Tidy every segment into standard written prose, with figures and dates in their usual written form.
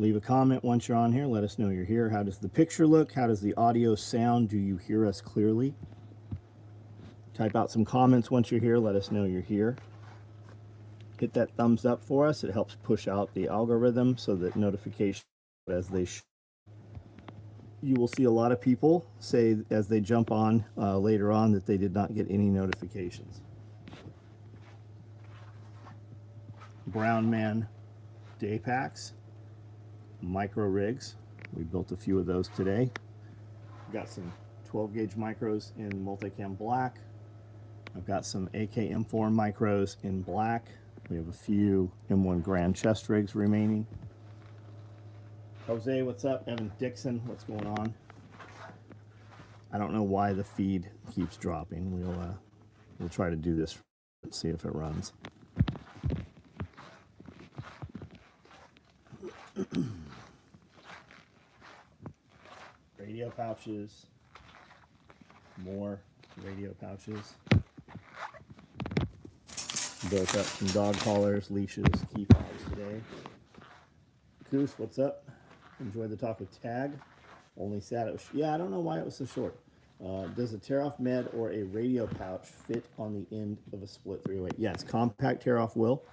Leave a comment once you're on here. Let us know you're here. How does the picture look? How does the audio sound? Do you hear us clearly? Type out some comments once you're here. Let us know you're here. Hit that thumbs up for us. It helps push out the algorithm so that notifications as they you will see a lot of people say as they jump on later on that they did not get any notifications. Brown Man day packs, micro rigs. We built a few of those today. Got some 12 gauge micros in multicam black. I've got some AKM4 micros in black. We have a few M1 Grand chest rigs remaining. Jose, what's up? Evan Dixon, what's going on? I don't know why the feed keeps dropping. We'll try to do this and see if it runs. Radio pouches, more radio pouches. Built up some dog collars, leashes, key fobs today. Goose, what's up? Enjoy the talk with Tag. Only sad it was, yeah, I don't know why it was so short. Does a tear-off med or a radio pouch fit on the end of a split 308? Yes, compact tear-off will,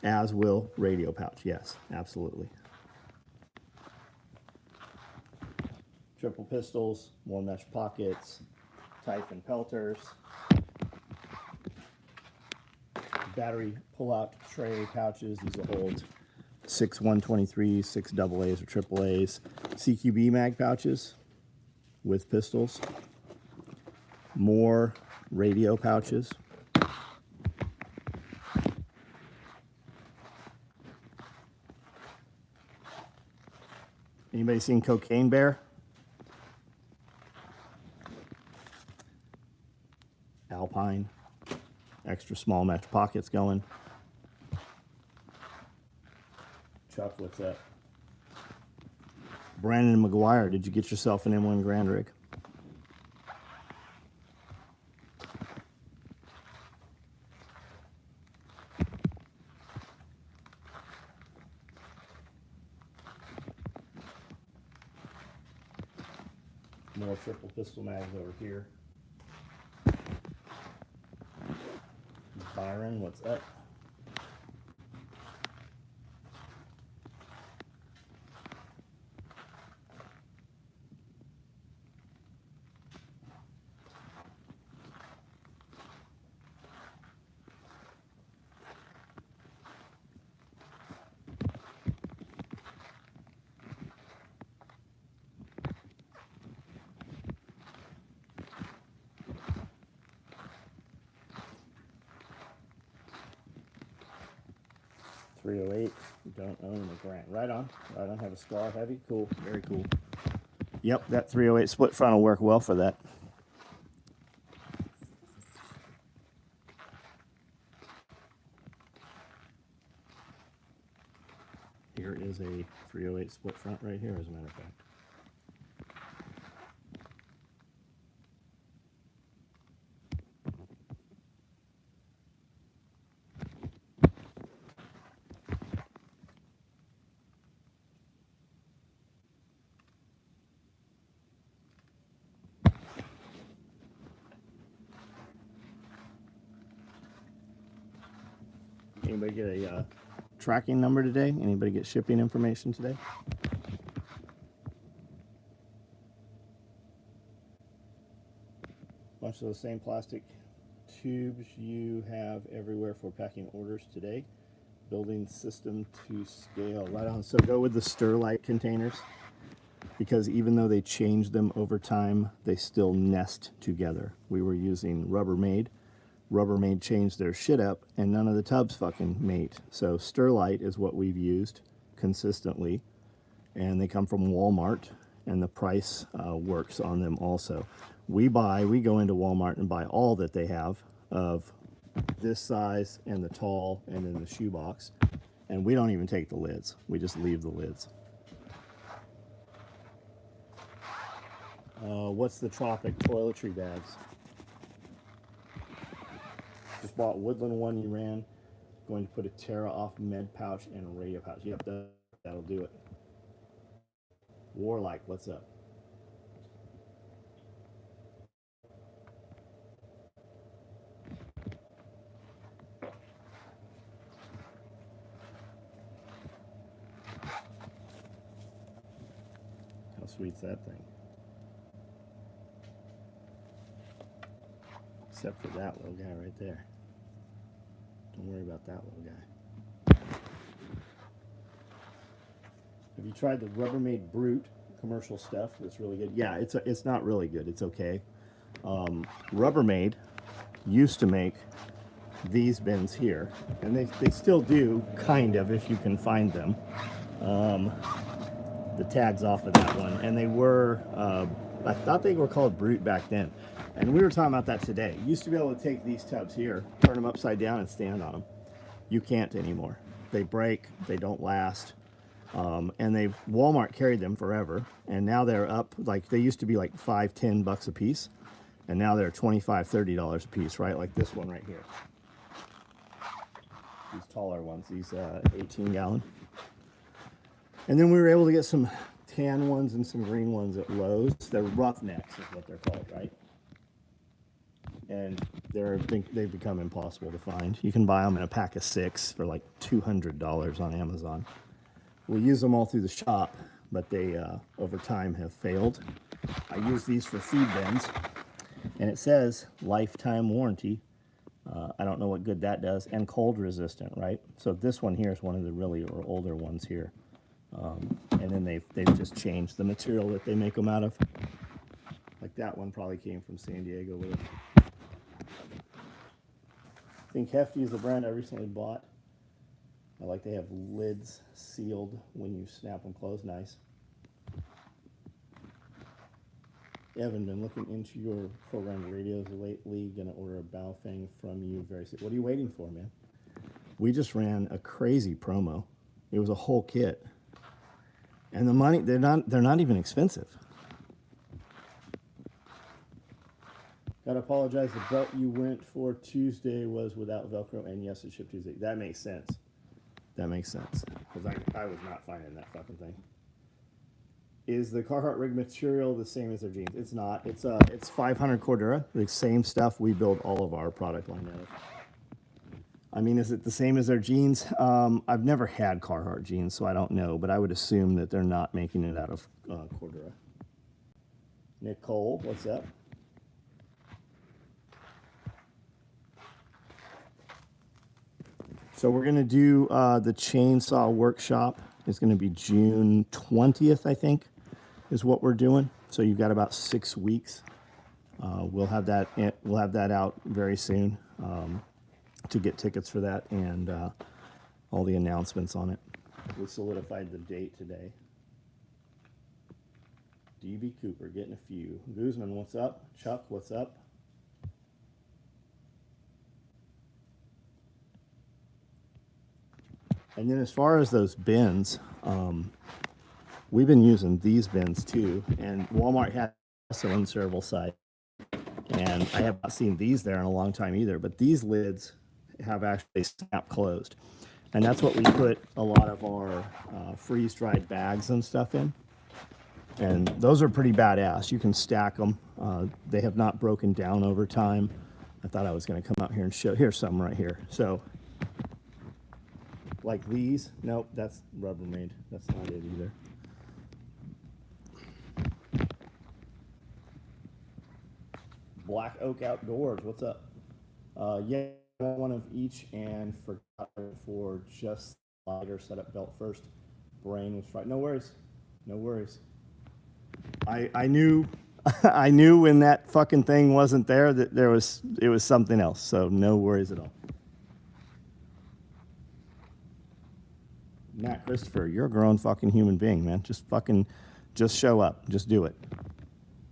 as will radio pouch. Yes, absolutely. Triple pistols, more mesh pockets, Typhon pelters, battery pull-out tray pouches. These will hold 6 123s, 6 AA's or AAA's, CQB mag pouches with pistols, more radio pouches. Anybody seen Cocaine Bear? Alpine, extra small mesh pockets going. Chuck, what's up? Brandon McGuire, did you get yourself an M1 Grand rig? More triple pistol mags over here. Byron, what's up? .308, don't own a Grant. Right on, have a Scar Heavy, cool, very cool. Yep, that 308 split front will work well for that. Here is a 308 split front right here, as a matter of fact. Anybody get a tracking number today? Anybody get shipping information today? Bunch of those same plastic tubes you have everywhere for packing orders today. Building system to scale. Right on. So go with the Sterlite containers, because even though they change them over time, they still nest together. We were using Rubbermaid. Rubbermaid changed their shit up, and none of the tubs fucking mate. So Sterlite is what we've used consistently, and they come from Walmart, and the price works on them also. We go into Walmart and buy all that they have of this size and the tall and in the shoebox, and we don't even take the lids. We just leave the lids. What's the Tropic toiletry bags? Just bought Woodland one you ran. Going to put a Terra off med pouch and a radio pouch. Yep, that'll do it. Warlike, what's up? How sweet's that thing? Except for that little guy right there. Don't worry about that little guy. Have you tried the Rubbermaid Brute commercial stuff? It's really good. Yeah, it's not really good. It's okay. Rubbermaid used to make these bins here, and they still do, kind of, if you can find them. The tags off of that one, and they were, I thought they were called Brute back then. And we were talking about that today. You used to be able to take these tubs here, turn them upside down, and stand on them. You can't anymore. They break, they don't last. And Walmart carried them forever, and now they're up, like they used to be like $5-10 a piece, and now they're $25-30 a piece, right? Like this one right here. These taller ones, these 18-gallon. And then we were able to get some tan ones and some green ones at Lowe's. They're Roughnecks is what they're called, right? And they've become impossible to find. You can buy them in a pack of 6 for like $200 on Amazon. We use them all through the shop, but they, over time, have failed. I use these for feed bins, and it says lifetime warranty. I don't know what good that does, and cold resistant, right? So this one here is one of the really older ones here. And then they've just changed the material that they make them out of. Like that one probably came from San Diego with it. I think Hefty is the brand I recently bought. I like they have lids sealed when you snap them closed. Nice. Evan, been looking into your programmed radios lately. Gonna order a Baofeng from you very soon. What are you waiting for, man? We just ran a crazy promo. It was a whole kit. And the money, they're not even expensive. Gotta apologize, the belt you went for Tuesday was without Velcro, and yes, it shipped Tuesday. That makes sense. That makes sense. Because I was not finding that fucking thing. Is the Carhartt rig material the same as their jeans? It's not. It's 500 Cordura, the same stuff we build all of our product line out of. I mean, is it the same as their jeans? I've never had Carhartt jeans, so I don't know, but I would assume that they're not making it out of Cordura. Nicole, what's up? So we're going to do the chainsaw workshop. It's going to be June 20th, I think, is what we're doing. So you've got about 6 weeks. We'll have that out very soon to get tickets for that and all the announcements on it. We solidified the date today. DB Cooper getting a few. Guzman, what's up? Chuck, what's up? And then as far as those bins, we've been using these bins too. And Walmart has also insertable side. And I have not seen these there in a long time either. But these lids have actually snap closed. And that's what we put a lot of our freeze-dried bags and stuff in. And those are pretty badass. You can stack them. They have not broken down over time. I thought I was going to come out here and show. Here's some right here. So, like these. Nope, that's Rubbermaid. That's not it either. Black Oak Outdoors. What's up? Yeah, one of each and forgot for just lighter setup belt first. Brain was fried. No worries. No worries. I knew I knew when that fucking thing wasn't there that it was something else. So no worries at all. Matt Christopher, you're a grown fucking human being, man. Just show up. Just do it.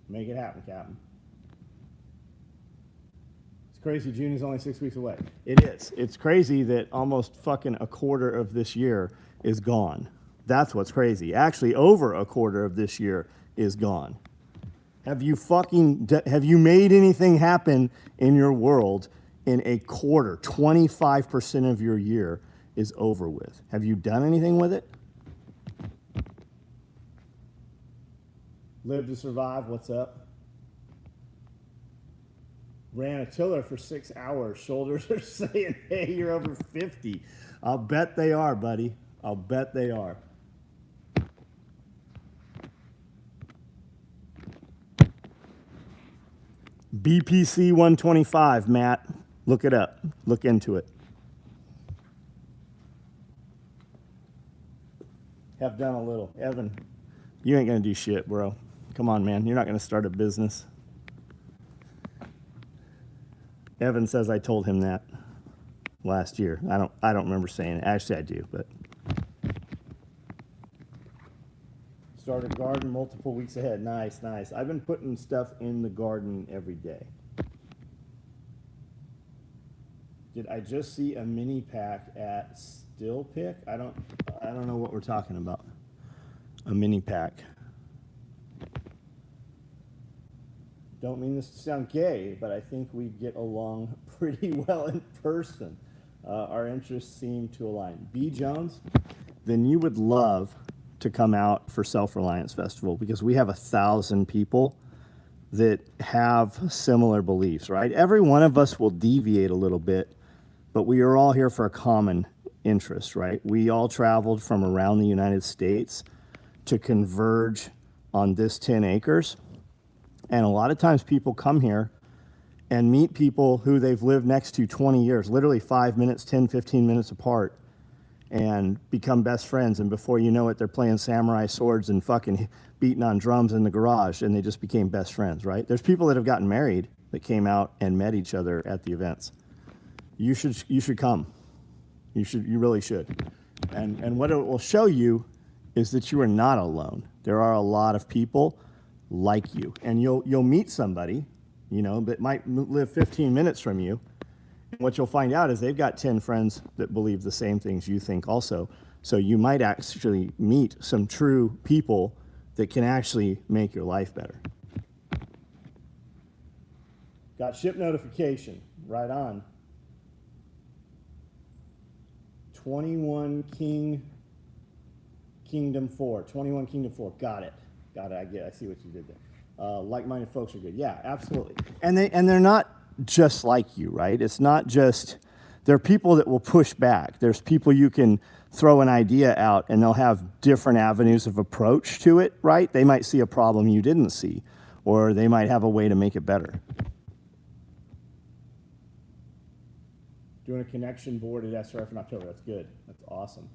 Make it happen, Captain. It's crazy. June is only 6 weeks away. It is. It's crazy that almost fucking a quarter of this year is gone. That's what's crazy. Actually, over a quarter of this year is gone. Have you made anything happen in your world in a quarter? 25% of your year is over with. Have you done anything with it? Live to survive, what's up? Ran a tiller for 6 hours. Shoulders are saying, hey, you're over 50. I'll bet they are, buddy. I'll bet they are. BPC 125, Matt. Look it up. Look into it. Have done a little. Evan, you ain't going to do shit, bro. Come on, man. You're not going to start a business. Evan says I told him that last year. I don't remember saying it. Actually, I do, but start a garden multiple weeks ahead. Nice, nice. I've been putting stuff in the garden every day. Did I just see a mini pack at Still Pick? I don't know what we're talking about. A mini pack. Don't mean this to sound gay, but I think we get along pretty well in person. Our interests seem to align. B. Jones, then you would love to come out for Self-Reliance Festival because we have 1,000 people that have similar beliefs, right? Every one of us will deviate a little bit, but we are all here for a common interest, right? We all traveled from around the United States to converge on this 10 acres. And a lot of times people come here and meet people who they've lived next to 20 years, literally 5 minutes, 10, 15 minutes apart, and become best friends. And before you know it, they're playing samurai swords and fucking beating on drums in the garage, and they just became best friends, right? There's people that have gotten married that came out and met each other at the events. You should come. You really should. And what it will show you is that you are not alone. There are a lot of people like you, and you'll meet somebody, you know, that might live 15 minutes from you. And what you'll find out is they've got 10 friends that believe the same things you think also. So you might actually meet some true people that can actually make your life better. Got ship notification. Right on. 21 Kingdom 4. 21 Kingdom 4. Got it. I see what you did there. Like-minded folks are good. Yeah, absolutely. And they're not just like you, right? It's not just, there are people that will push back. There's people you can throw an idea out and they'll have different avenues of approach to it, right? They might see a problem you didn't see, or they might have a way to make it better. Doing a connection board at SRF in October. That's good. That's awesome.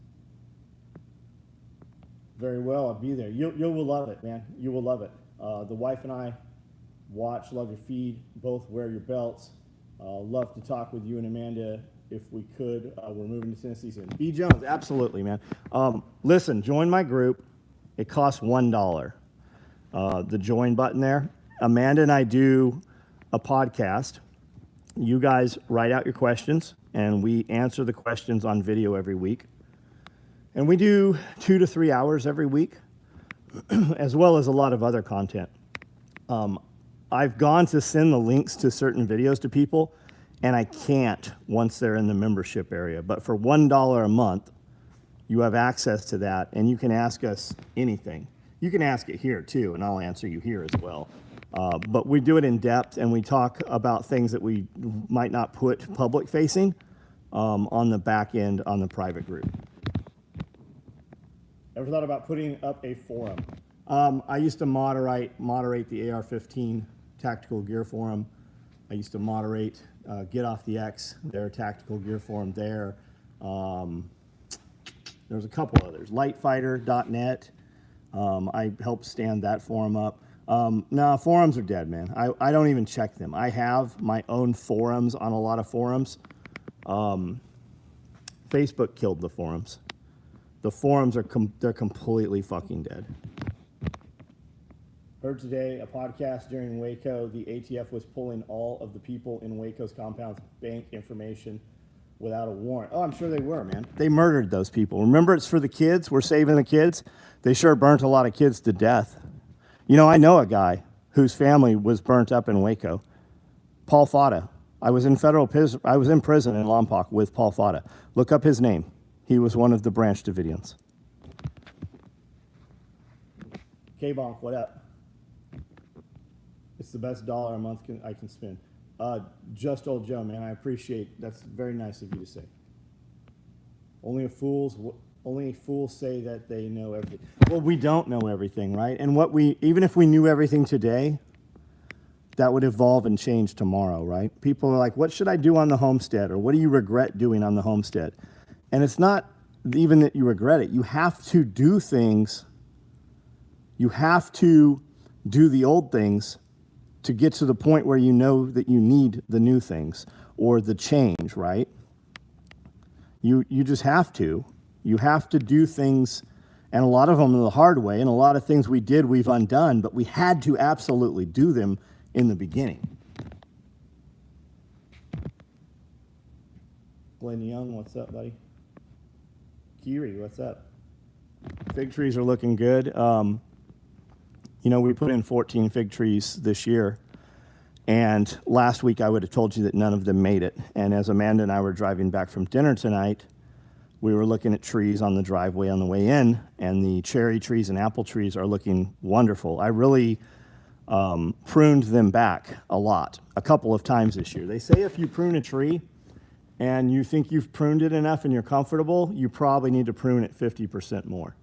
Very well, I'll be there. You will love it, man. You will love it. The wife and I watch, love your feed, both wear your belts. Love to talk with you and Amanda if we could. We're moving to Tennessee soon. B. Jones, absolutely, man. Listen, join my group. It costs $1. The join button there. Amanda and I do a podcast. You guys write out your questions, and we answer the questions on video every week. And we do 2 to 3 hours every week, as well as a lot of other content. I've gone to send the links to certain videos to people, and I can't once they're in the membership area. But for $1 a month, you have access to that, and you can ask us anything. You can ask it here, too, and I'll answer you here as well. But we do it in depth, and we talk about things that we might not put public-facing on the back end on the private group. Ever thought about putting up a forum? I used to moderate the AR-15 tactical gear forum. I used to moderate Get Off the X, their tactical gear forum there. There's a couple others. Lightfighter.net. I helped stand that forum up. No, forums are dead, man. I don't even check them. I have my own forums on a lot of forums. Facebook killed the forums. The forums are they're completely fucking dead. Heard today a podcast during Waco. The ATF was pulling all of the people in Waco's compound's bank information without a warrant. Oh, I'm sure they were, man. They murdered those people. Remember, it's for the kids. We're saving the kids. They sure burnt a lot of kids to death. You know, I know a guy whose family was burnt up in Waco. Paul Fata. I was in prison in Lompoc with Paul Fata. Look up his name. He was one of the Branch Davidians. K-Bonk, what up? It's the best dollar a month I can spend. Just old Joe, man. I appreciate. That's very nice of you to say. Only fools say that they know everything. Well, we don't know everything, right? And even if we knew everything today, that would evolve and change tomorrow, right? People are like, what should I do on the homestead? Or what do you regret doing on the homestead? And it's not even that you regret it. You have to do things. You have to do the old things to get to the point where you know that you need the new things or the change, right? You just have to. You have to do things, and a lot of them the hard way, and a lot of things we did we've undone, but we had to absolutely do them in the beginning. Glenn Young, what's up, buddy? Kiri, what's up? Fig trees are looking good. We put in 14 fig trees this year, and last week I would have told you that none of them made it. And as Amanda and I were driving back from dinner tonight, we were looking at trees on the driveway on the way in, and the cherry trees and apple trees are looking wonderful. I really pruned them back a couple of times this year. They say if you prune a tree and you think you've pruned it enough and you're comfortable, you probably need to prune it 50% more.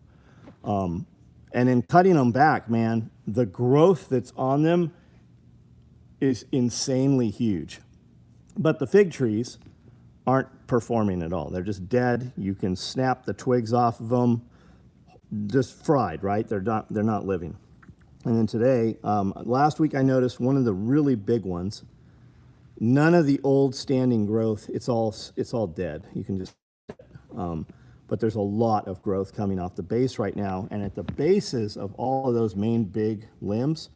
And in cutting them back, man, the growth that's on them is insanely huge. But the fig trees aren't performing at all. They're just dead. You can snap the twigs off of them, just fried, right? They're not living. And then today, last week I noticed one of the really big ones. None of the old standing growth. It's all dead. You can just. But there's a lot of growth coming off the base right now, and at the bases of all of those main big limbs,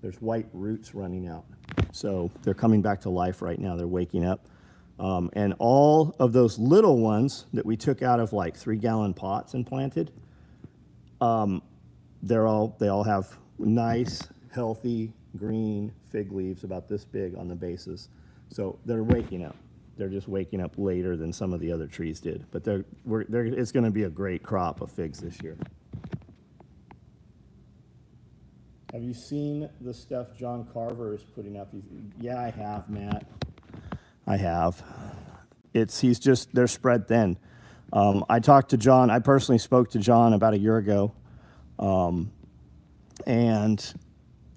there's white roots running out. So they're coming back to life right now. They're waking up. And all of those little ones that we took out of like 3-gallon pots and planted, they all have nice, healthy, green fig leaves about this big on the bases. So they're waking up. They're just waking up later than some of the other trees did. But it's going to be a great crop of figs this year. Have you seen the stuff John Carver is putting up? Yeah, I have, Matt. I have. They're spread thin. I talked to John. I personally spoke to John about a year ago. And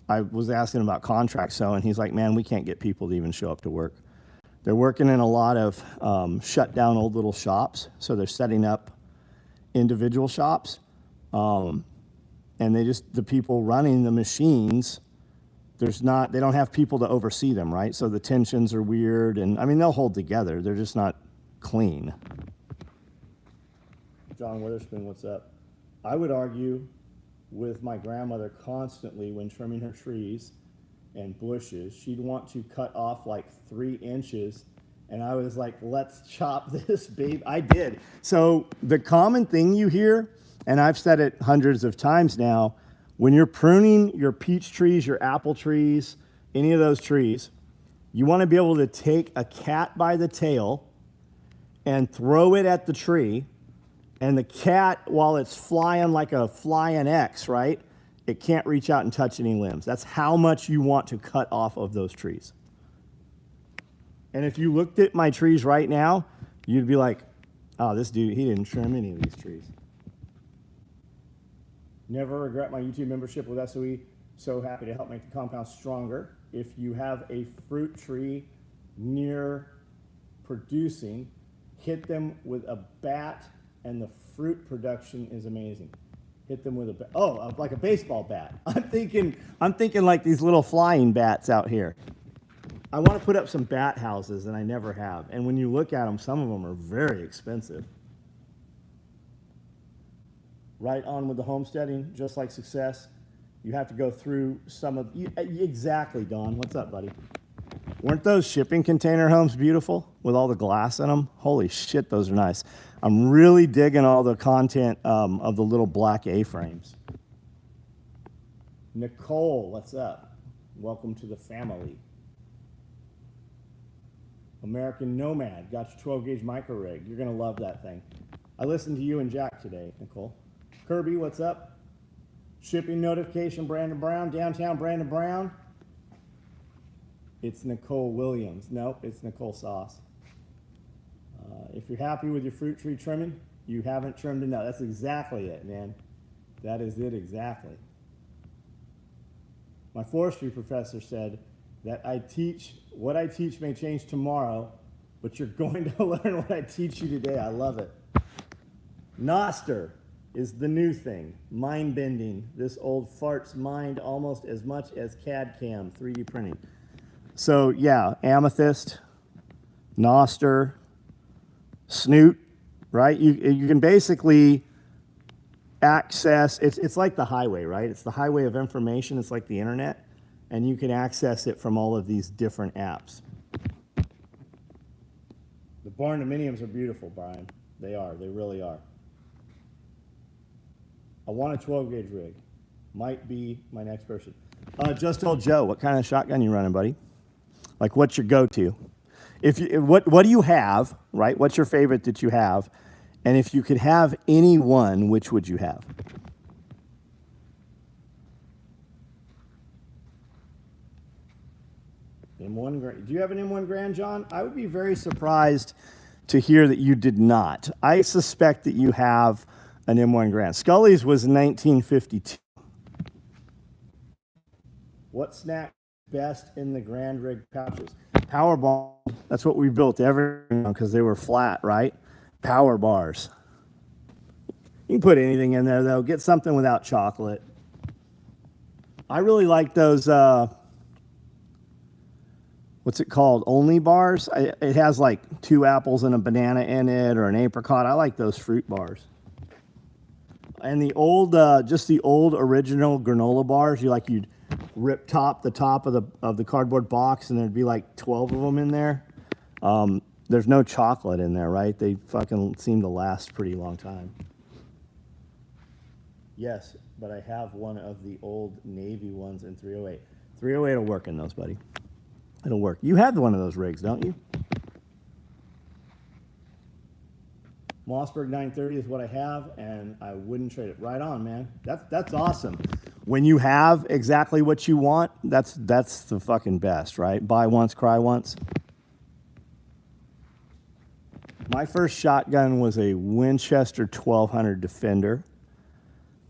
I was asking about contract sewing. He's like, man, we can't get people to even show up to work. They're working in a lot of shut down old little shops. So they're setting up individual shops. And the people running the machines, they don't have people to oversee them, right? So the tensions are weird. And I mean, they'll hold together. They're just not clean. John Witherspoon, what's up? I would argue with my grandmother constantly when trimming her trees and bushes, she'd want to cut off like 3 inches. And I was like, let's chop this, babe. I did. So the common thing you hear, and I've said it hundreds of times now, when you're pruning your peach trees, your apple trees, any of those trees, you want to be able to take a cat by the tail and throw it at the tree. And the cat, while it's flying like a flying X, right? It can't reach out and touch any limbs. That's how much you want to cut off of those trees. And if you looked at my trees right now, you'd be like, oh, this dude, he didn't trim any of these trees. Never regret my YouTube membership with SOE. So happy to help make the compound stronger. If you have a fruit tree near producing, hit them with a bat, and the fruit production is amazing. Hit them with like a baseball bat. I'm thinking like these little flying bats out here. I want to put up some bat houses, and I never have. And when you look at them, some of them are very expensive. Right on with the homesteading, just like success. You have to go through exactly, Don. What's up, buddy? Weren't those shipping container homes beautiful with all the glass in them? Holy shit, those are nice. I'm really digging all the content of the little black A-frames. Nicole, what's up? Welcome to the family. American Nomad, got your 12-gauge micro rig. You're going to love that thing. I listened to you and Jack today, Nicole. Kirby, what's up? Shipping notification, Brandon Brown. Downtown, Brandon Brown. It's Nicole Williams. Nope, it's Nicole Sauce. If you're happy with your fruit tree trimming, you haven't trimmed enough. That's exactly it, man. That is it exactly. My forestry professor said that what I teach may change tomorrow, but you're going to learn what I teach you today. I love it. Noster is the new thing. Mind bending. This old fart's mind almost as much as CAD CAM 3D printing. So yeah, amethyst, Noster, Snoot, right? You can basically access, it's like the highway, right? It's the highway of information. It's like the internet, and you can access it from all of these different apps. The barn dominiums are beautiful, Brian. They are, they really are. I want a 12 gauge rig. Might be my next person. Just told Joe, what kind of shotgun you running, buddy? Like, what's your go-to? What do you have, right? What's your favorite that you have? And if you could have any one, which would you have? M1 Grand. Do you have an M1 Grand, John? I would be very surprised to hear that you did not. I suspect that you have an M1 Grand. Scully's was 1952. What snack best in the Grand Rig pouches? Power bars. That's what we built everything on because they were flat, right? Power bars. You can put anything in there, though. Get something without chocolate. I really like those, what's it called? Only bars. It has like 2 apples and a banana in it or an apricot. I like those fruit bars. And the old, just the old original granola bars, you'd rip the top of the cardboard box, and there'd be like 12 of them in there. There's no chocolate in there, right? They fucking seem to last a pretty long time. Yes, but I have one of the old Navy ones in 308. 308 will work in those, buddy. It'll work. You have one of those rigs, don't you? Mossberg 930 is what I have, and I wouldn't trade it. Right on, man. That's awesome. When you have exactly what you want, that's the fucking best, right? Buy once, cry once. My first shotgun was a Winchester 1200 Defender.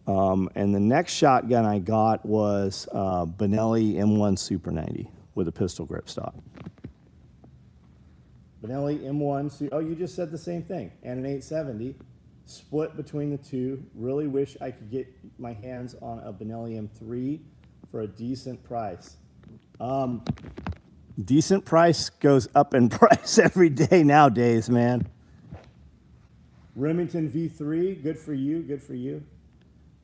And the next shotgun I got was Benelli M1 Super 90 with a pistol grip stock. Benelli M1, oh, you just said the same thing. And an 870, split between the two. Really wish I could get my hands on a Benelli M3 for a decent price. Decent price goes up in price every day nowadays, man. Remington V3, good for you, good for you.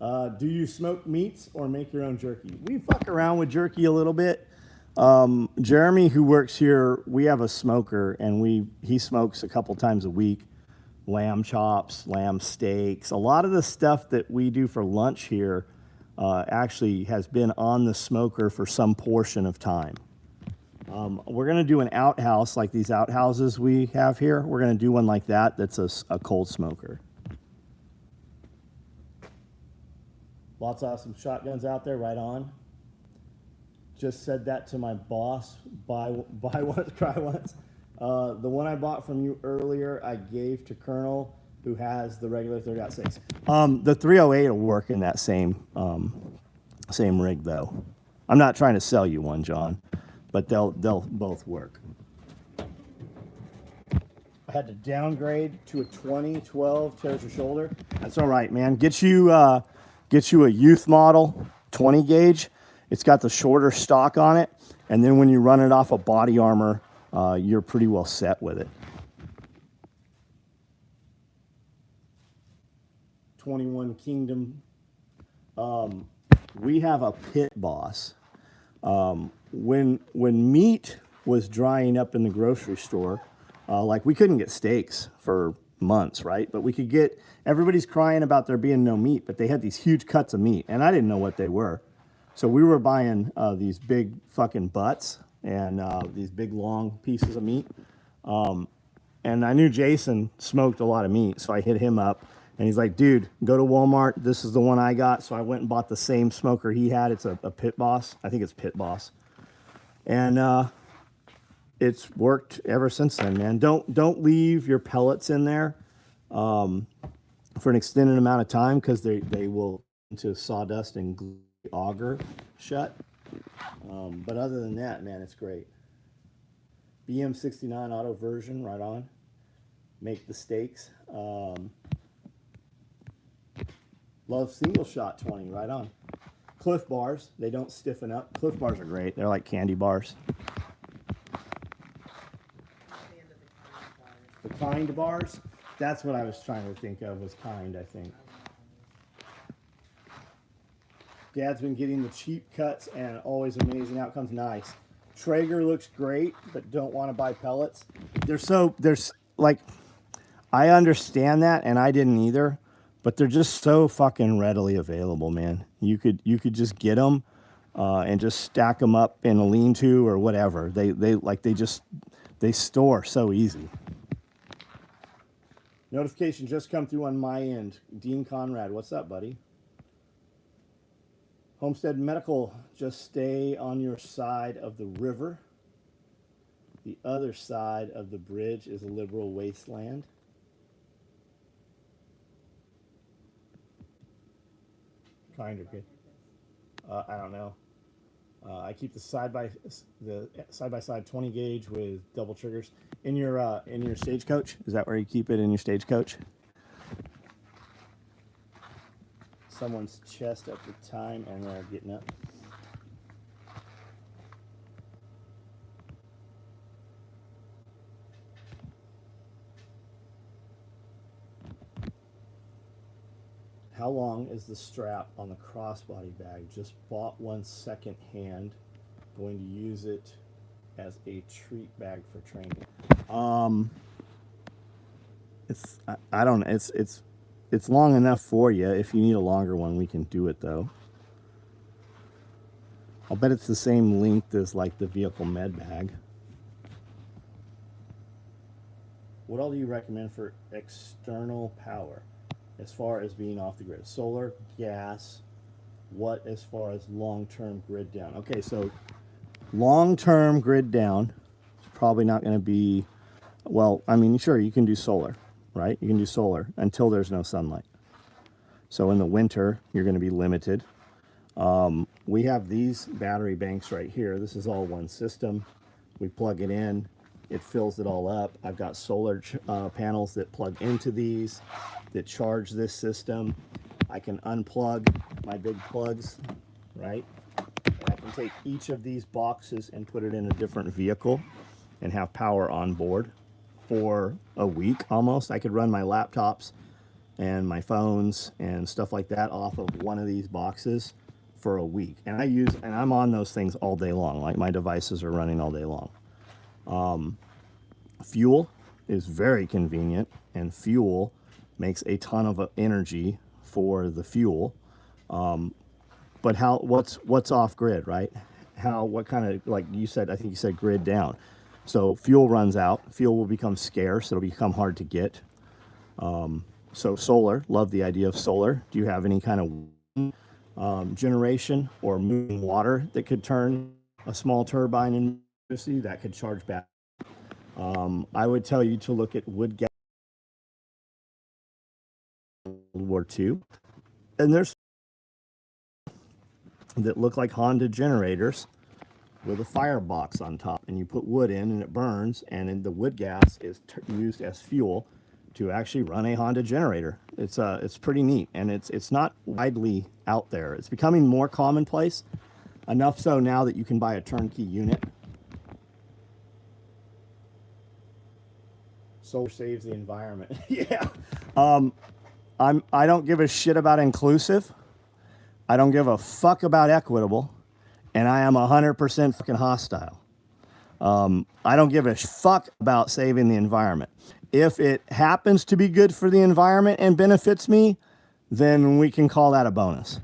Do you smoke meats or make your own jerky? We fuck around with jerky a little bit. Jeremy, who works here, we have a smoker, and he smokes a couple times a week. Lamb chops, lamb steaks. A lot of the stuff that we do for lunch here actually has been on the smoker for some portion of time. We're going to do an outhouse like these outhouses we have here. We're going to do one like that that's a cold smoker. Lots of awesome shotguns out there, right on. Just said that to my boss, buy once, cry once. The one I bought from you earlier, I gave to Colonel, who has the regular 30-06. The 308 will work in that same rig, though. I'm not trying to sell you one, John, but they'll both work. I had to downgrade to a 2012 tears your shoulder. That's all right, man. Get you a youth model 20 gauge. It's got the shorter stock on it, and then when you run it off a body armor, you're pretty well set with it. 21 Kingdom. We have a pit boss. When meat was drying up in the grocery store, like we couldn't get steaks for months, right? But we could get, everybody's crying about there being no meat, but they had these huge cuts of meat, and I didn't know what they were. So we were buying these big fucking butts and these big long pieces of meat. And I knew Jason smoked a lot of meat, so I hit him up. And he's like, dude, go to Walmart. This is the one I got. So I went and bought the same smoker he had. It's a Pit Boss. I think it's Pit Boss. And it's worked ever since then, man. Don't leave your pellets in there for an extended amount of time, because they will into sawdust and auger shut. But other than that, man, it's great. BM69 auto version, right on. Make the stakes. Love single shot 20, right on. Cliff bars, they don't stiffen up. Cliff bars are great. They're like candy bars. The kind bars, that's what I was trying to think of, was kind, I think. Dad's been getting the cheap cuts and always amazing outcomes. Nice. Traeger looks great, but don't want to buy pellets. There's like, I understand that, and I didn't either, but they're just so fucking readily available, man. You could just get them and just stack them up in a lean-to or whatever. They store so easy. Notification just come through on my end. Dean Conrad, what's up, buddy? Homestead Medical, just stay on your side of the river. The other side of the bridge is a liberal wasteland. Kind of good. I don't know. I keep the side by side 20 gauge with double triggers in your Stagecoach. Is that where you keep it, in your Stagecoach? Someone's chest at the time, and they're getting up. How long is the strap on the crossbody bag? Just bought one second hand. Going to use it as a treat bag for training. I don't know. It's long enough for you. If you need a longer one, we can do it though. I'll bet it's the same length as like the vehicle med bag. What all do you recommend for external power as far as being off the grid? Solar, gas, what as far as long-term grid down? Okay, so long-term grid down is probably not going to be, well, I mean, sure, you can do solar, right? You can do solar until there's no sunlight. So in the winter, you're going to be limited. We have these battery banks right here. This is all one system. We plug it in. It fills it all up. I've got solar panels that plug into these that charge this system. I can unplug my big plugs, right? And I can take each of these boxes and put it in a different vehicle and have power on board for a week almost. I could run my laptops and my phones and stuff like that off of one of these boxes for a week. And I'm on those things all day long. Like, my devices are running all day long. Fuel is very convenient, and fuel makes a ton of energy for the fuel. But what's off grid, right? What kind of, like you said, I think you said grid down. So fuel runs out, fuel will become scarce, it'll become hard to get. So solar, love the idea of solar. Do you have any kind of generation or moving water that could turn a small turbine in electricity that could charge back? I would tell you to look at wood gas World War II, and there's that look like Honda generators with a firebox on top, and you put wood in and it burns, and then the wood gas is used as fuel to actually run a Honda generator. It's pretty neat, and it's not widely out there. It's becoming more commonplace, enough so now that you can buy a turnkey unit. Solar saves the environment. Yeah. I don't give a shit about inclusive. I don't give a fuck about equitable, and I am 100% fucking hostile. I don't give a fuck about saving the environment. If it happens to be good for the environment and benefits me, then we can call that a bonus.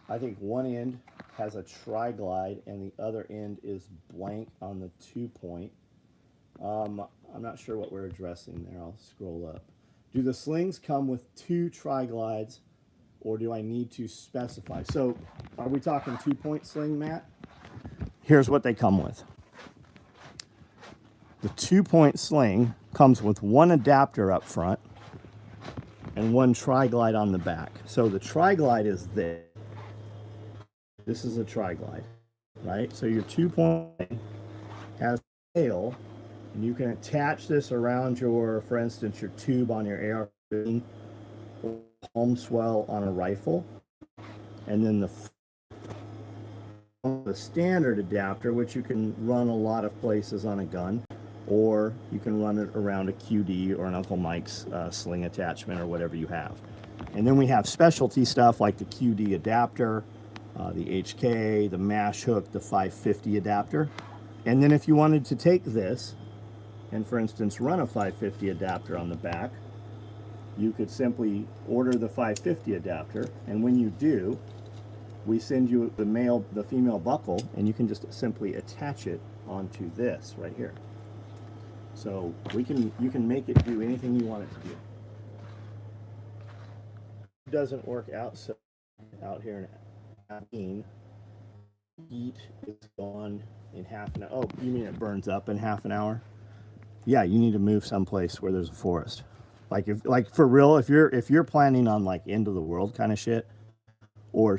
I think one end has a tri-glide and the other end is blank on the 2-point. I'm not sure what we're addressing there. I'll scroll up. Do the slings come with 2 tri-glides, or do I need to specify? So are we talking 2-point sling, Matt? here's what they come with. The 2-point sling comes with one adapter up front and one tri-glide on the back. So the tri-glide is this. This is a tri-glide, right? So your 2-point has a tail, and you can attach this around your, for instance, your tube on your AR-15 or palm swell on a rifle. And then the standard adapter, which you can run a lot of places on a gun, or you can run it around a QD or an Uncle Mike's sling attachment or whatever you have. And then we have specialty stuff like the QD adapter, the HK, the mash hook, the 550 adapter. And then if you wanted to take this and, for instance, run a 550 adapter on the back, you could simply order the 550 adapter, and when you do, we send you the female buckle, and you can just simply attach it onto this right here. So you can make it do anything you want it to do. It doesn't work out so out here in Aberdeen. Heat is gone in half an hour. Oh, you mean it burns up in half an hour? Yeah, you need to move someplace where there's a forest. Like for real, if you're planning on like end of the world kind of shit, or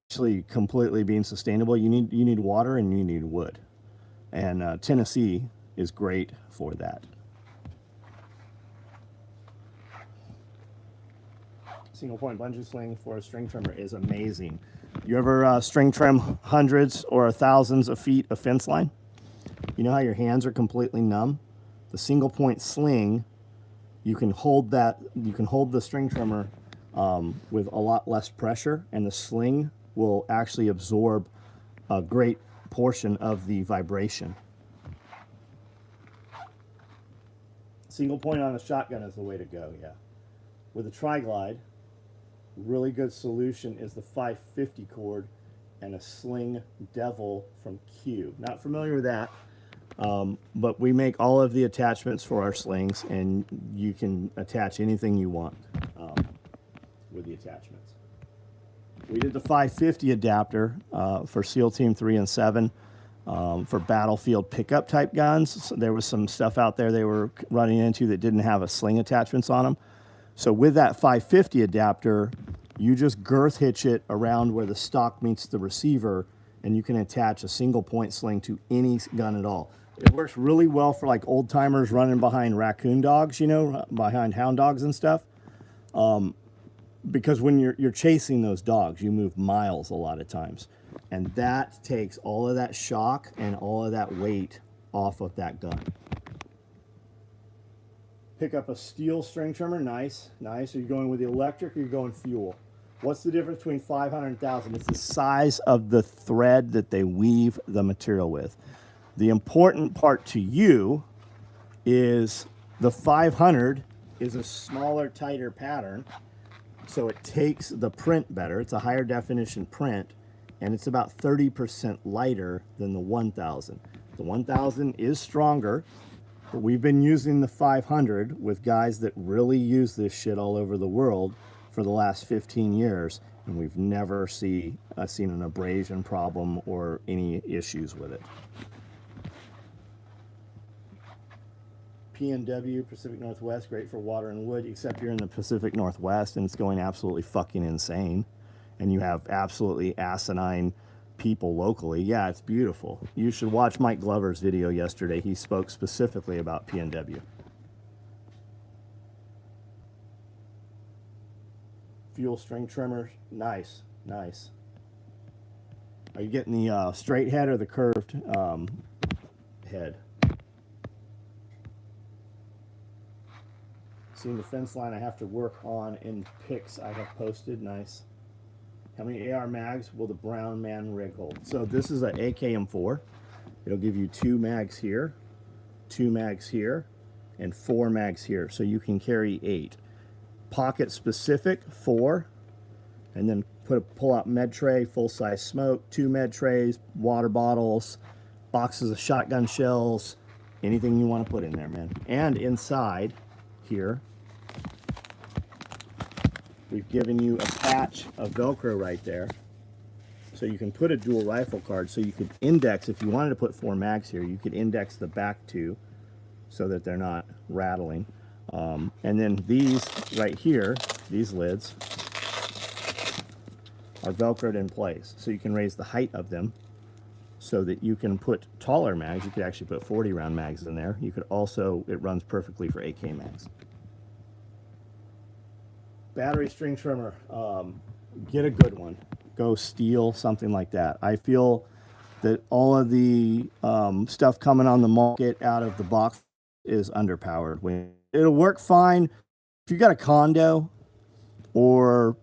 actually completely being sustainable, you need water and you need wood, and Tennessee is great for that. Single point bungee sling for a string trimmer is amazing. You ever string trim hundreds or thousands of feet of fence line? You know how your hands are completely numb? The single point sling, you can hold the string trimmer with a lot less pressure, and the sling will actually absorb a great portion of the vibration. Single point on a shotgun is the way to go, yeah. With a tri-glide, really good solution is the 550 cord and a Sling Devil from Q. Not familiar with that, but we make all of the attachments for our slings, and you can attach anything you want with the attachments. We did the 550 adapter for SEAL Team 3 and 7 for battlefield pickup type guns. So there was some stuff out there they were running into that didn't have a sling attachments on them. So with that 550 adapter, you just girth hitch it around where the stock meets the receiver, and you can attach a single point sling to any gun at all. It works really well for like old timers running behind raccoon dogs, you know, behind hound dogs and stuff. Because when you're chasing those dogs, you move miles a lot of times. And that takes all of that shock and all of that weight off of that gun. Pick up a steel string trimmer, nice. Are you going with the electric or are you going fuel? What's the difference between 500 and 1,000? It's the size of the thread that they weave the material with. The important part to you is the 500 is a smaller, tighter pattern, so it takes the print better. It's a higher definition print, and it's about 30% lighter than the 1,000. The 1,000 is stronger, but we've been using the 500 with guys that really use this shit all over the world for the last 15 years, and we've never seen an abrasion problem or any issues with it. PNW, Pacific Northwest, great for water and wood, except you're in the Pacific Northwest and it's going absolutely fucking insane. And you have absolutely asinine people locally. Yeah, it's beautiful. You should watch Mike Glover's video yesterday. He spoke specifically about PNW. Fuel string trimmers, nice. Are you getting the straight head or the curved head? Seeing the fence line I have to work on in pics I have posted, nice. How many AR mags will the Brown Man rig hold? So this is an AKM4. It'll give you 2 mags here, 2 mags here, and 4 mags here. So you can carry 8. Pocket specific, 4. And then pull out med tray, full size smoke, 2 med trays, water bottles, boxes of shotgun shells, anything you want to put in there, man. And inside here, we've given you a patch of Velcro right there So you can put a dual rifle card, so you could index, if you wanted to put 4 mags here, you could index the back 2 so that they're not rattling. And then these right here, these lids, are Velcroed in place. So you can raise the height of them so that you can put taller mags. You could actually put 40 round mags in there. You could also, it runs perfectly for AK mags. Battery string trimmer, get a good one. Go steel, something like that. I feel that all of the stuff coming on the market out of the box is underpowered. It'll work fine if you got a condo or,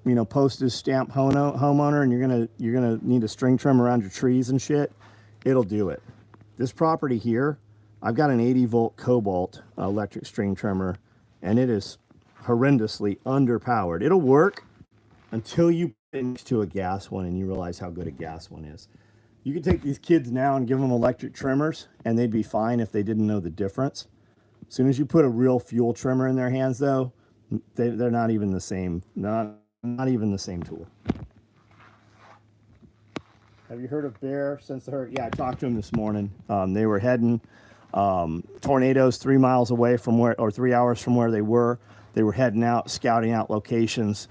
you know, postage stamp homeowner, and you're gonna need a string trim around your trees and shit. It'll do it. This property here, I've got an 80 volt Cobalt electric string trimmer, and it is horrendously underpowered. It'll work until you put it next to a gas one and you realize how good a gas one is. You could take these kids now and give them electric trimmers and they'd be fine if they didn't know the difference. As soon as you put a real fuel trimmer in their hands, though, they're not even the same. Not even the same tool. Have you heard of Bear since the hurricane? Yeah, I talked to them this morning. They were heading tornadoes 3 miles away from where, or 3 hours from where they were. They were heading out, scouting out locations.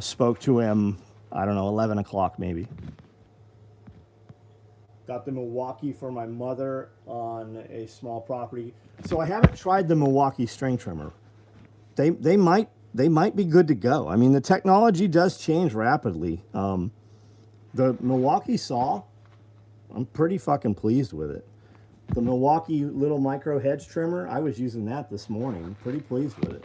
Spoke to him, I don't know, 11 o'clock maybe. Got the Milwaukee for my mother on a small property. So I haven't tried the Milwaukee string trimmer. They might be good to go. I mean, the technology does change rapidly. The Milwaukee saw, I'm pretty fucking pleased with it. The Milwaukee little micro hedge trimmer, I was using that this morning. Pretty pleased with it.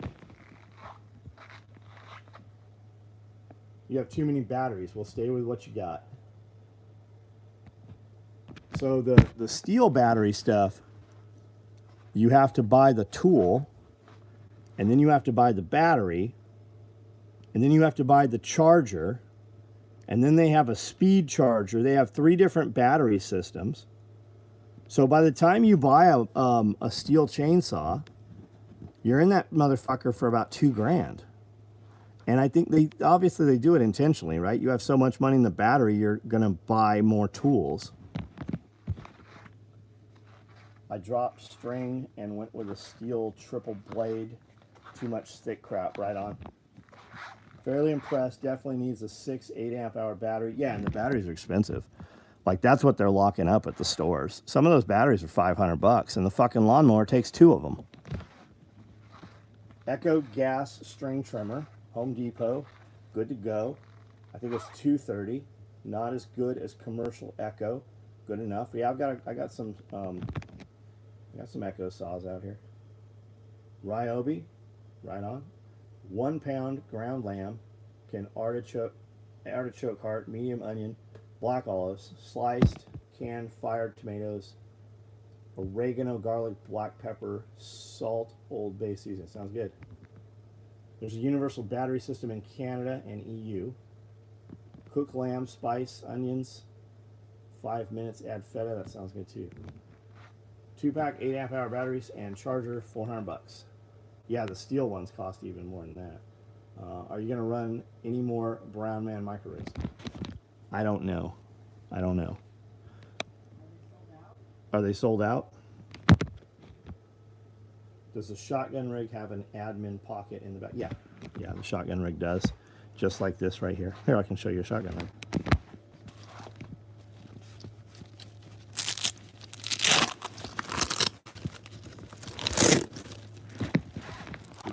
You have too many batteries. We'll stay with what you got. So the steel battery stuff, you have to buy the tool, and then you have to buy the battery, and then you have to buy the charger, and then they have a speed charger. They have 3 different battery systems. So by the time you buy a steel chainsaw, you're in that motherfucker for about $2,000. And I think they do it intentionally, right? You have so much money in the battery, you're gonna buy more tools. I dropped string and went with a steel triple blade. Too much thick crap right on. Fairly impressed. Definitely needs a 6-8 amp hour battery. Yeah, and the batteries are expensive. Like, that's what they're locking up at the stores. Some of those batteries are $500, and the fucking lawnmower takes 2 of them. Echo gas string trimmer, Home Depot, good to go. I think it's $230. Not as good as commercial Echo. Good enough. Yeah, I got some Echo saws out here. Ryobi, right on. 1 pound ground lamb, can artichoke heart, medium onion, black olives, sliced, canned fired tomatoes, oregano, garlic, black pepper, salt, Old Bay season. Sounds good. There's a universal battery system in Canada and EU. Cook lamb, spice, onions, 5 minutes, add feta. That sounds good too. 2-pack 8 amp hour batteries and charger, $400. Yeah, the steel ones cost even more than that. Are you going to run any more Brown Man microwaves? I don't know. Are they sold out? Does the shotgun rig have an admin pocket in the back? Yeah, the shotgun rig does. Just like this right here. Here, I can show you a shotgun rig.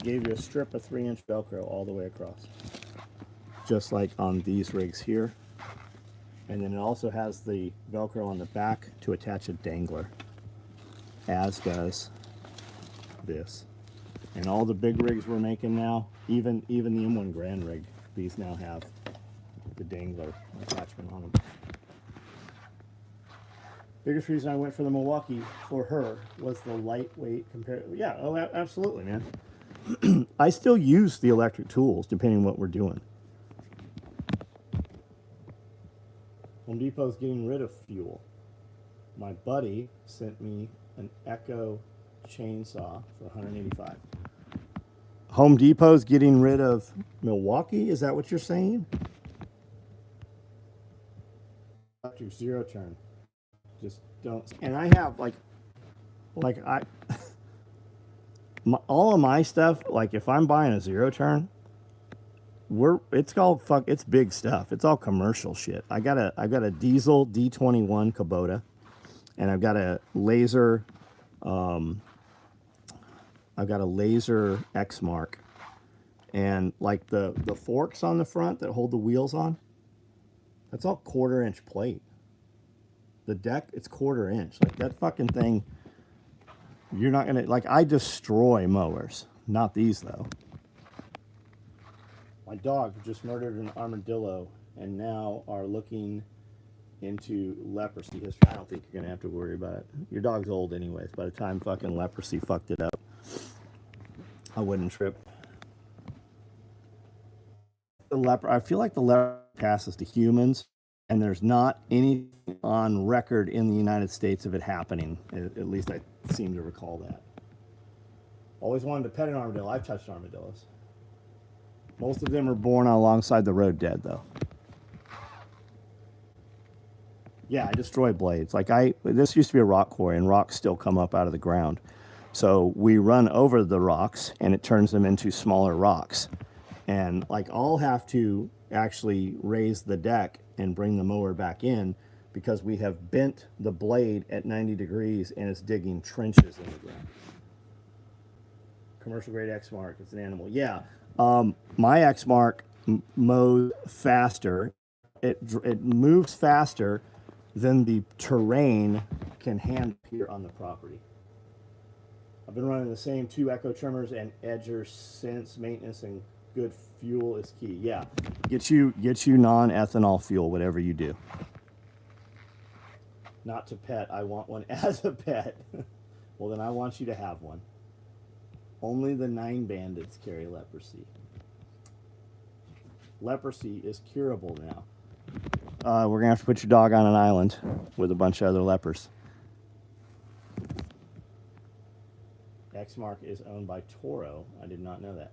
Gave you a strip of 3-inch Velcro all the way across, just like on these rigs here. And then it also has the Velcro on the back to attach a dangler, as does this. And all the big rigs we're making now, even the M1 Grand rig, these now have the dangler attachment on them. Biggest reason I went for the Milwaukee for her was the lightweight compared. Yeah, oh, absolutely, man. I still use the electric tools depending on what we're doing. Home Depot's getting rid of fuel. My buddy sent me an Echo chainsaw for $185. Home Depot's getting rid of Milwaukee? Is that what you're saying? electric zero turn. Just don't. And I have like I all of my stuff. Like if I'm buying a zero turn, it's called fuck. It's big stuff. It's all commercial shit. I've got a diesel D21 Kubota, and I've got a laser. I've got a laser X Mark, and like the forks on the front that hold the wheels on. That's all 1/4 inch plate. The deck, it's 1/4 inch. Like that fucking thing. You're not gonna like. I destroy mowers. Not these though. My dog just murdered an armadillo and now are looking into leprosy history. I don't think you're gonna have to worry about it. Your dog's old anyways. By the time fucking leprosy fucked it up, I wouldn't trip. I feel like the leper passes to humans, and there's not anything on record in the United States of it happening. At least I seem to recall that. Always wanted to pet an armadillo. I've touched armadillos. Most of them are born alongside the road dead, though. Yeah, I destroy blades. This used to be a rock quarry, and rocks still come up out of the ground. So we run over the rocks, and it turns them into smaller rocks. And I'll have to actually raise the deck and bring the mower back in because we have bent the blade at 90 degrees and it's digging trenches in the ground. Commercial grade X Mark, it's an animal. Yeah, my X Mark mows faster. It moves faster than the terrain can handle here on the property. I've been running the same 2 Echo trimmers and edgers since. Maintenance and good fuel is key. Yeah, get you non-ethanol fuel, whatever you do. Not to pet. I want one as a pet. Well, then I want you to have one. Only the 9 bandits carry leprosy. Leprosy is curable now. We're gonna have to put your dog on an island with a bunch of other lepers. X Mark is owned by Toro. I did not know that.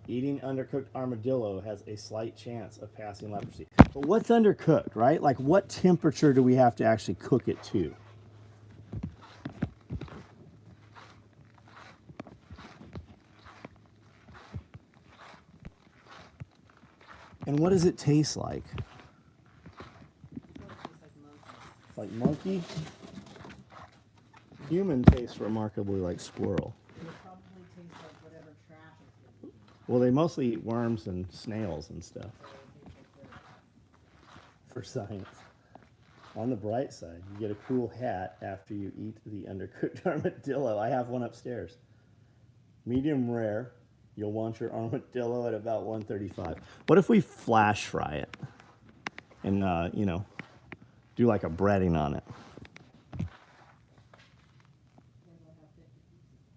Eating undercooked armadillo has a slight chance of passing leprosy. But what's undercooked, right? Like, what temperature do we have to actually cook it to? And what does it taste like? Like monkey? Human tastes remarkably like squirrel. It probably tastes like whatever trash it's been. Well, they mostly eat worms and snails and stuff. For science. On the bright side, you get a cool hat after you eat the undercooked armadillo. I have one upstairs. Medium rare. You'll want your armadillo at about 135. What if we flash fry it and, do like a breading on it?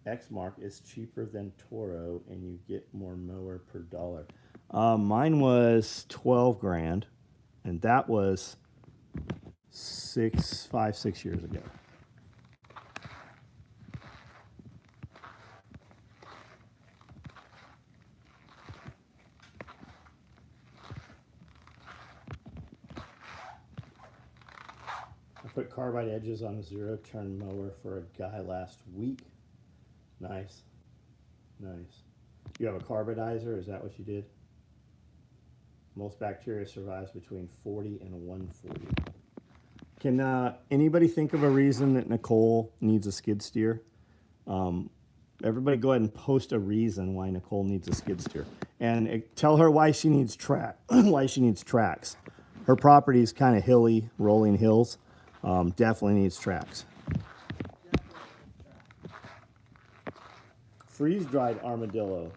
X Mark is cheaper than Toro, and you get more mower per dollar. Mine was 12 grand, and that was 6 years ago. I put carbide edges on a 0-turn mower for a guy last week. Nice. Nice. You have a carbidizer? Is that what you did? Most bacteria survives between 40 and 140. Can anybody think of a reason that Nicole needs a skid steer? Everybody go ahead and post a reason why Nicole needs a skid steer. And tell her why she needs why she needs tracks. Her property is kind of hilly, rolling hills. Definitely needs tracks. Freeze-dried armadillo.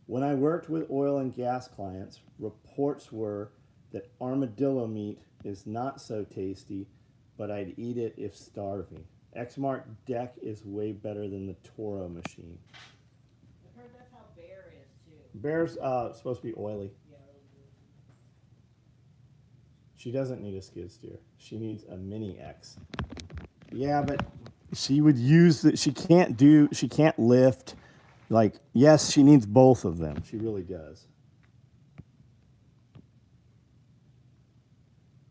When I worked with oil and gas clients, reports were that armadillo meat is not so tasty, but I'd eat it if starving. X-Mark deck is way better than the Toro machine. I've heard that's how bear is too. Bear's supposed to be oily. Yeah, really good. She doesn't need a skid steer. She needs a mini X. Yeah, but she would use she can't lift. Like, yes, she needs both of them. She really does.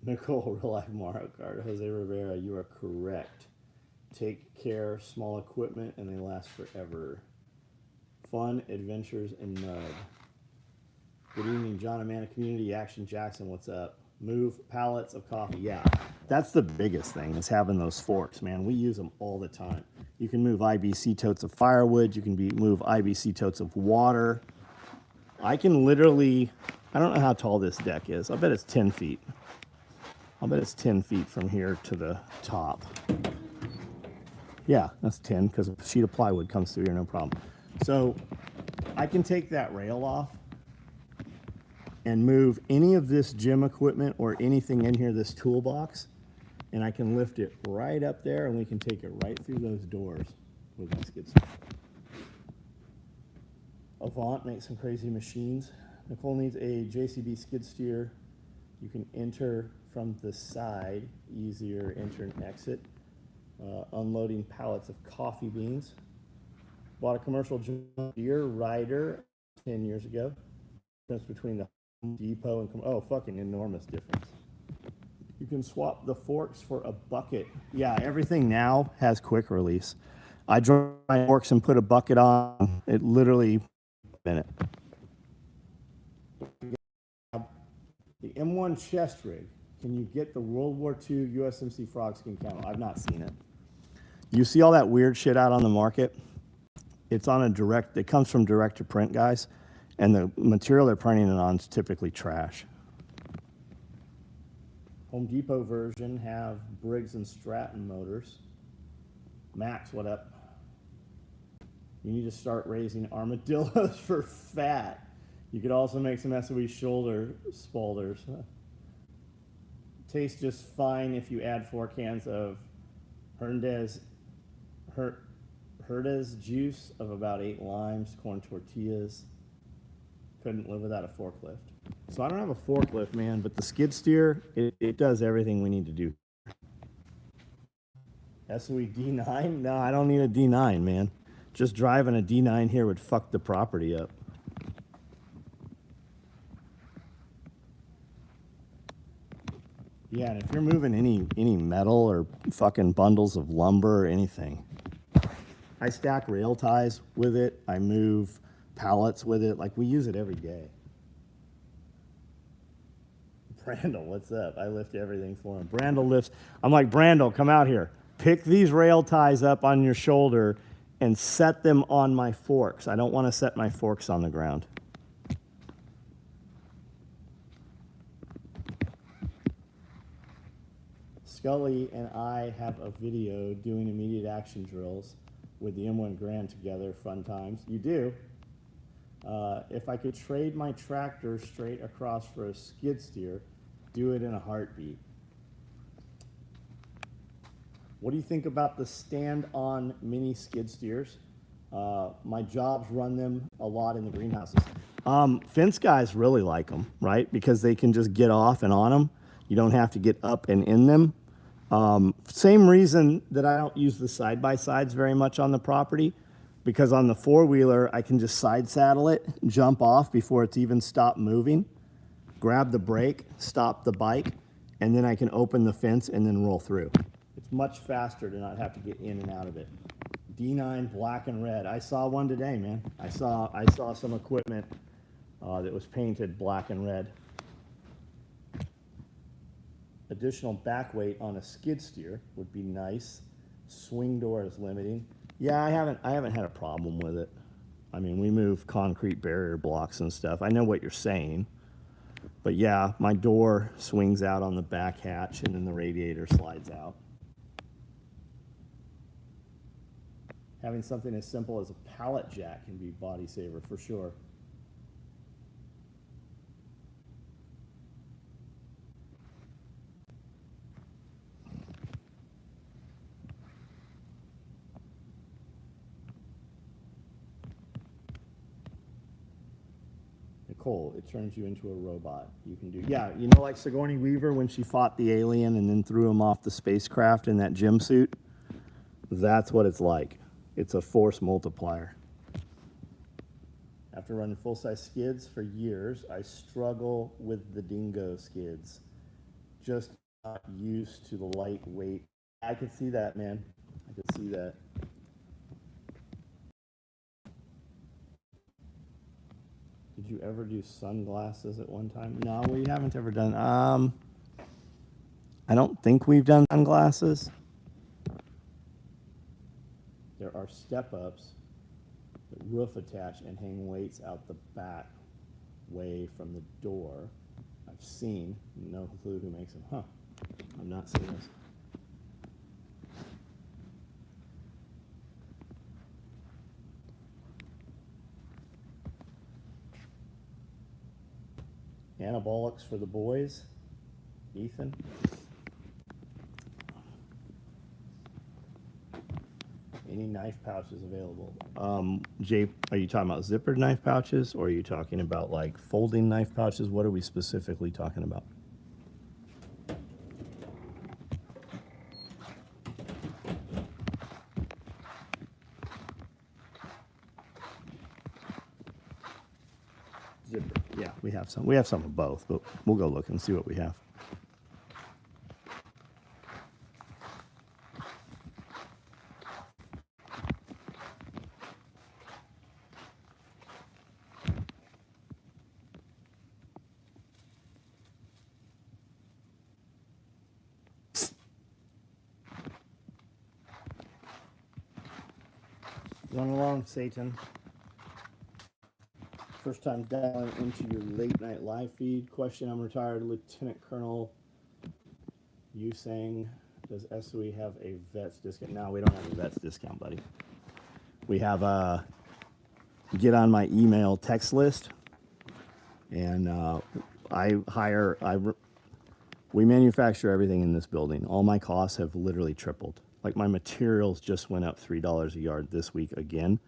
Nicole, real life Mario Kart. Jose Rivera, you are correct. Take care, small equipment, and they last forever. Fun adventures in mud. Good evening, John Amanda Community Action Jackson. What's up? Move pallets of coffee. Yeah, that's the biggest thing is having those forks, man. We use them all the time. You can move IBC totes of firewood. You can move IBC totes of water. I can literally, I don't know how tall this deck is. I bet it's 10 feet. I'll bet it's 10 feet from here to the top. Yeah, that's 10 because a sheet of plywood comes through here, no problem. So I can take that rail off and move any of this gym equipment or anything in here, this toolbox, and I can lift it right up there and we can take it right through those doors with my skid steer. Avant makes some crazy machines. Nicole needs a JCB skid steer. You can enter from the side, easier enter and exit. Unloading pallets of coffee beans. Bought a commercial John Deere rider 10 years ago. Difference between the Home Depot and oh, fucking enormous difference. You can swap the forks for a bucket. Yeah, everything now has quick release. I dry my forks and put a bucket on. It literally a minute. The M1 chest rig. Can you get the World War II USMC Frogskin camel? I've not seen it. You see all that weird shit out on the market? It's on a direct, it comes from direct to print guys, and the material they're printing it on is typically trash. Home Depot version have Briggs and Stratton motors. Max, what up? You need to start raising armadillos for fat. You could also make some SOE shoulder spalders. Tastes just fine if you add 4 cans of Hernandez juice of about 8 limes, corn tortillas. Couldn't live without a forklift. So I don't have a forklift, man, but the skid steer, it does everything we need to do. SOE D9? No, I don't need a D9, man. Just driving a D9 here would fuck the property up. Yeah, and if you're moving any metal or fucking bundles of lumber or anything, I stack rail ties with it. I move pallets with it. Like, we use it every day. Brandel, what's up? I lift everything for him. Brandel lifts. I'm like, Brandel, come out here. Pick these rail ties up on your shoulder and set them on my forks. I don't want to set my forks on the ground. Scully and I have a video doing immediate action drills with the M1 Grand together, fun times. You do. If I could trade my tractor straight across for a skid steer, do it in a heartbeat. What do you think about the stand-on mini skid steers? My jobs run them a lot in the greenhouses. Fence guys really like them, right? Because they can just get off and on them. You don't have to get up and in them. Same reason that I don't use the side-by-sides very much on the property, because on the four-wheeler, I can just side saddle it, jump off before it's even stopped moving, grab the brake, stop the bike, and then I can open the fence and then roll through. It's much faster to not have to get in and out of it. D9 black and red. I saw one today, man. I saw some equipment that was painted black and red. Additional back weight on a skid steer would be nice. Swing door is limiting. Yeah, I haven't had a problem with it. I mean, we move concrete barrier blocks and stuff. I know what you're saying. But yeah, my door swings out on the back hatch and then the radiator slides out. Having something as simple as a pallet jack can be body saver for sure. Nicole, it turns you into a robot. You can do, yeah, you know, like Sigourney Weaver when she fought the alien and then threw him off the spacecraft in that gym suit? That's what it's like. It's a force multiplier. After running full-size skids for years, I struggle with the dingo skids. just not used to the lightweight. I could see that, man. I could see that. Did you ever do sunglasses at one time? No, we haven't ever done. I don't think we've done sunglasses. There are step-ups that roof attach and hang weights out the back way from the door. I've seen, no clue who makes them. Huh, I'm not seeing this. Anabolics for the boys, Ethan. Any knife pouches available? Jay, are you talking about zippered knife pouches, or are you talking about like folding knife pouches? What are we specifically talking about? Zipper. Yeah, we have some. We have some of both, but we'll go look and see what we have. Run along, Satan. First time dialing into your late night live feed. Question, I'm retired Lieutenant Colonel. You saying, does SOE have a VETS discount? No, we don't have a VETS discount, buddy. We have a get on my email text list, and we manufacture everything in this building. All my costs have literally tripled. Like my materials just went up $3 a yard this week again.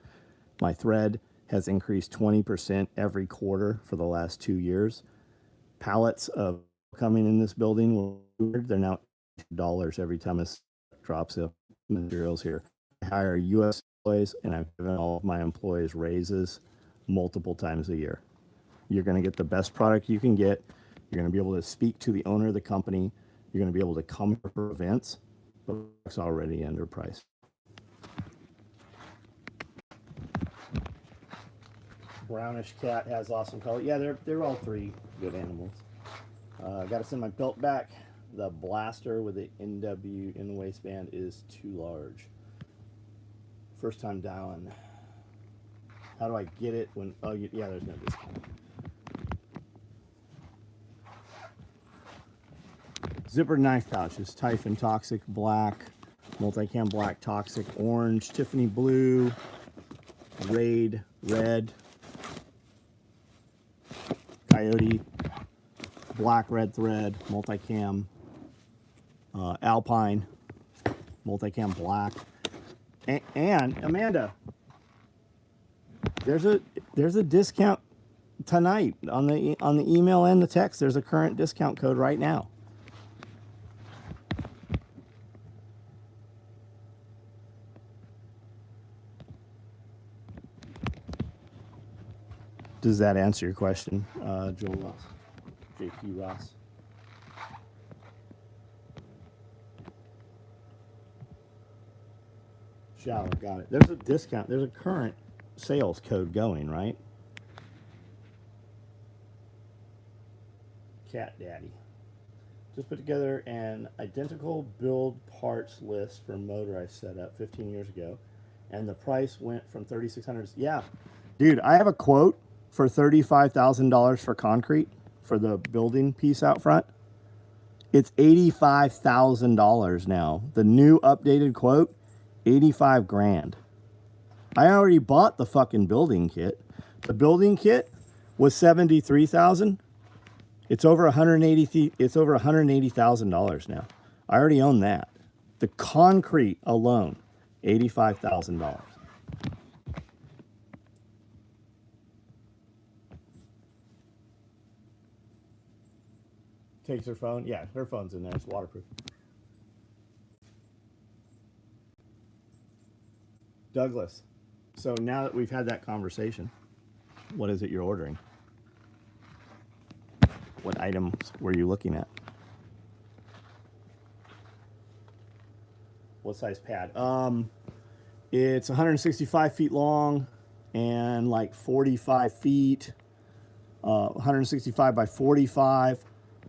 My thread has increased 20% every quarter for the last 2 years. Pallets of coming in this building, they're now $2 every time it drops of materials here. I hire U.S. employees, and I've given all of my employees raises multiple times a year. You're going to get the best product you can get. You're going to be able to speak to the owner of the company. You're going to be able to come for events, but it's already underpriced. Brownish cat has awesome color. Yeah, they're all three good animals. Got to send my belt back. The blaster with the NW in the waistband is too large. First time dialing. How do I get it when? Oh, yeah, there's no discount. Zippered knife pouches, Typhon Toxic Black, Multicam Black Toxic Orange, Tiffany Blue, Raid Red, Coyote, Black Red Thread, Multicam, Alpine, Multicam Black, and Amanda, there's a discount tonight on the email and the text. There's a current discount code right now. Does that answer your question, Joel Ross? JP Ross? Shower, got it. There's a discount. There's a current sales code going, right? Cat Daddy. Just put together an identical build parts list for a motor I set up 15 years ago, and the price went from $3,600. Yeah, dude, I have a quote for $35,000 for concrete for the building piece out front. It's $85,000 now. The new updated quote, 85 grand. I already bought the fucking building kit. The building kit was 73,000. It's over 180. It's over $180,000 now. I already own that. The concrete alone, $85,000. Takes her phone. Yeah, her phone's in there. It's waterproof. Douglas. So now that we've had that conversation, what is it you're ordering? What items were you looking at? What size pad? It's 165 feet long and like 45 feet. 165 by 45.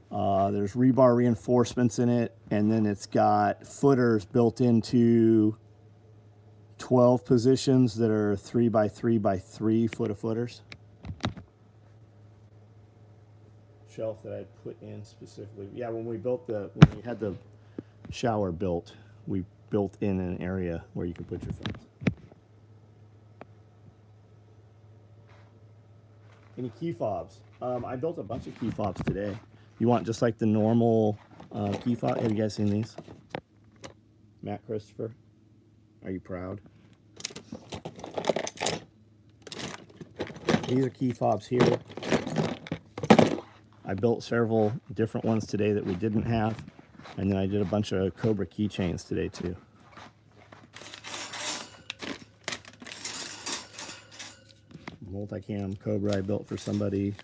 There's rebar reinforcements in it, and then it's got footers built into 12 positions that are 3 by 3 by 3 foot of footers. Shelf that I put in specifically. Yeah, when we had the shower built, we built in an area where you can put your phones. Any key fobs? I built a bunch of key fobs today. You want just like the normal key fob? Have you guys seen these? Matt Christopher, are you proud? These are key fobs here. I built several different ones today that we didn't have. And then I did a bunch of Cobra keychains today too. Multicam Cobra I built for somebody.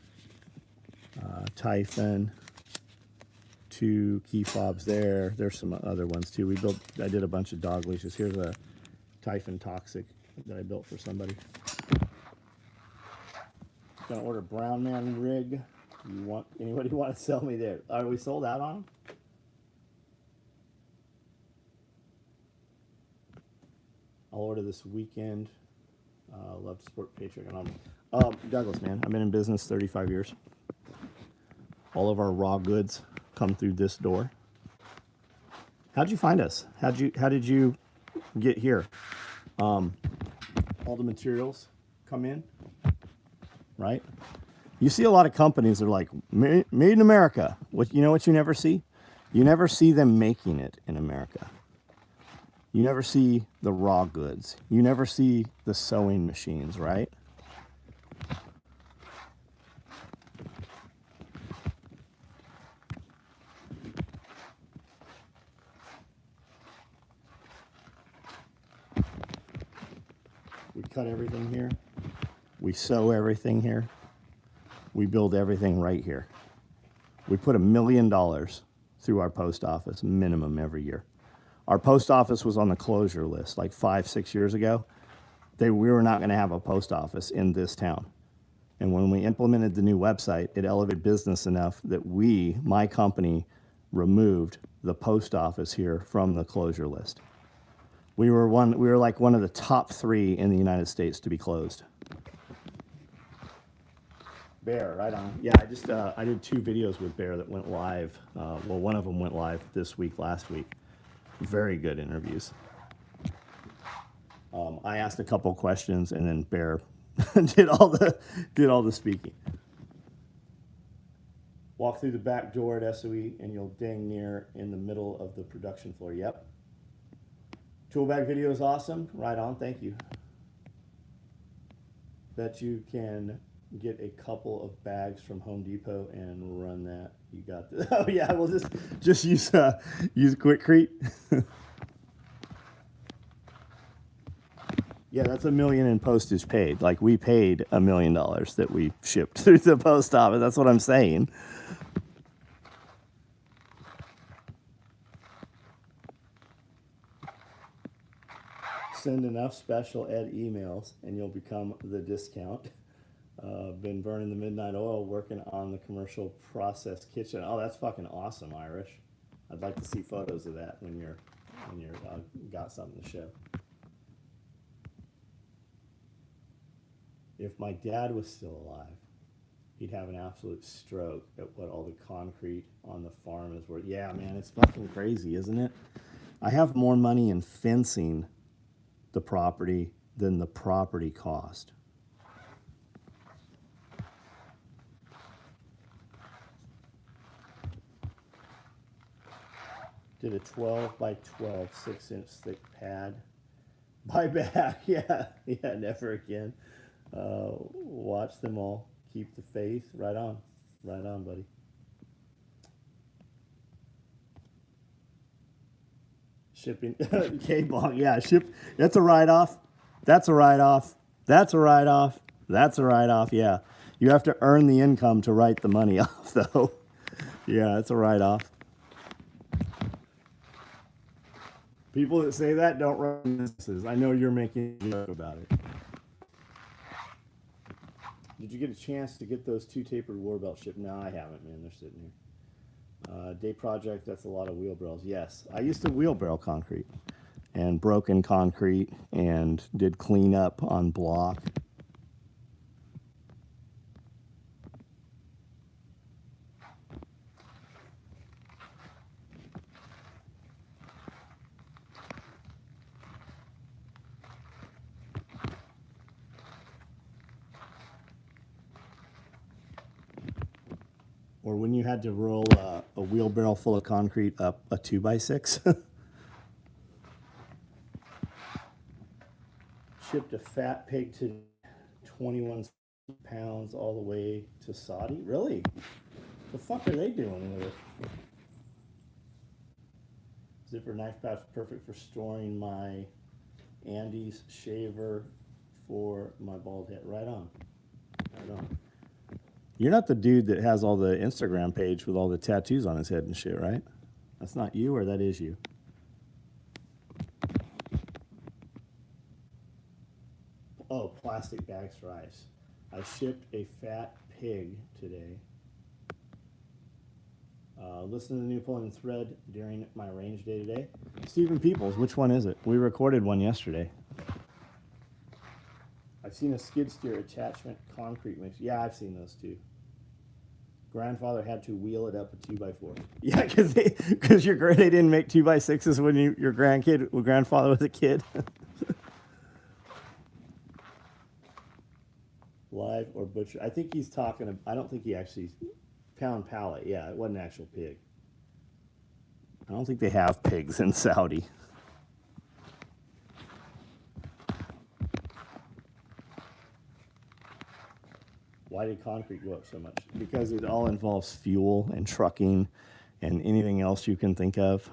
Typhon. 2 key fobs there. There's some other ones too. I did a bunch of dog leashes. Here's a Typhon Toxic that I built for somebody. Gonna order Brown Man rig. Anybody want to sell me there? Are we sold out on them? I'll order this weekend. Love to support Patreon. Douglas, man, I've been in business 35 years. All of our raw goods come through this door. How'd you find us? How did you get here? All the materials come in, right? You see a lot of companies that are like, made in America. You know what you never see? You never see them making it in America. You never see the raw goods. You never see the sewing machines, right? We cut everything here. We sew everything here. We build everything right here. We put $1 million through our post office minimum every year. Our post office was on the closure list like 5-6 years ago. We were not going to have a post office in this town. And when we implemented the new website, it elevated business enough that my company, removed the post office here from the closure list. We were like one of the top 3 in the United States to be closed. Bear, right on. Yeah, I did 2 videos with Bear that went live. Well, one of them went live last week. Very good interviews. I asked a couple questions, and then Bear did all the speaking. Walk through the back door at SOE, and you'll ding near in the middle of the production floor. Yep. Tool bag video is awesome. Right on. Thank you. Bet you can get a couple of bags from Home Depot and run that. You got this. Oh yeah, we'll just use Quickcrete. Yeah, that's $1 million in postage paid. Like we paid $1 million that we shipped through the post office. That's what I'm saying. Send enough special ed emails and you'll become the discount. Been burning the midnight oil working on the commercial process kitchen. Oh, that's fucking awesome, Irish. I'd like to see photos of that when you're got something to show. If my dad was still alive, he'd have an absolute stroke at what all the concrete on the farm is worth. Yeah, man, it's fucking crazy, isn't it? I have more money in fencing the property than the property cost. Did a 12 by 12 6-inch thick pad. Buy back. Yeah, never again. Watch them all. Keep the faith. Right on, buddy. Shipping. K-Bong. Yeah, that's a write-off. That's a write-off. That's a write-off. That's a write-off. Yeah, you have to earn the income to write the money off, though. Yeah, it's a write-off. People that say that don't run businesses. I know you're making a joke about it. Did you get a chance to get those 2 tapered war belts shipped? No, I haven't, man. They're sitting here. Day project, that's a lot of wheelbarrows. Yes, I used to wheelbarrow concrete and broken concrete and did cleanup on block. Or when you had to roll a wheelbarrow full of concrete up a 2x6. Shipped a fat pig to 21 pounds all the way to Saudi. Really? The fuck are they doing with it? Zipper knife pouch, perfect for storing my Andes shaver for my bald head. Right on. Right on. You're not the dude that has all the Instagram page with all the tattoos on his head and shit, right? That's not you, or that is you? Oh, plastic bags for ice. I shipped a fat pig today. Listen to the new pulling thread during my range day today. Stephen Peoples, which one is it? We recorded one yesterday. I've seen a skid steer attachment concrete mix. Yeah, I've seen those too. Grandfather had to wheel it up a 2x4. Yeah, because they didn't make 2x6s when your grandfather was a kid. Live or butcher? I think he's talking. I don't think he actually pound pallet. Yeah, it wasn't an actual pig. I don't think they have pigs in Saudi. Why did concrete go up so much? Because it all involves fuel and trucking and anything else you can think of.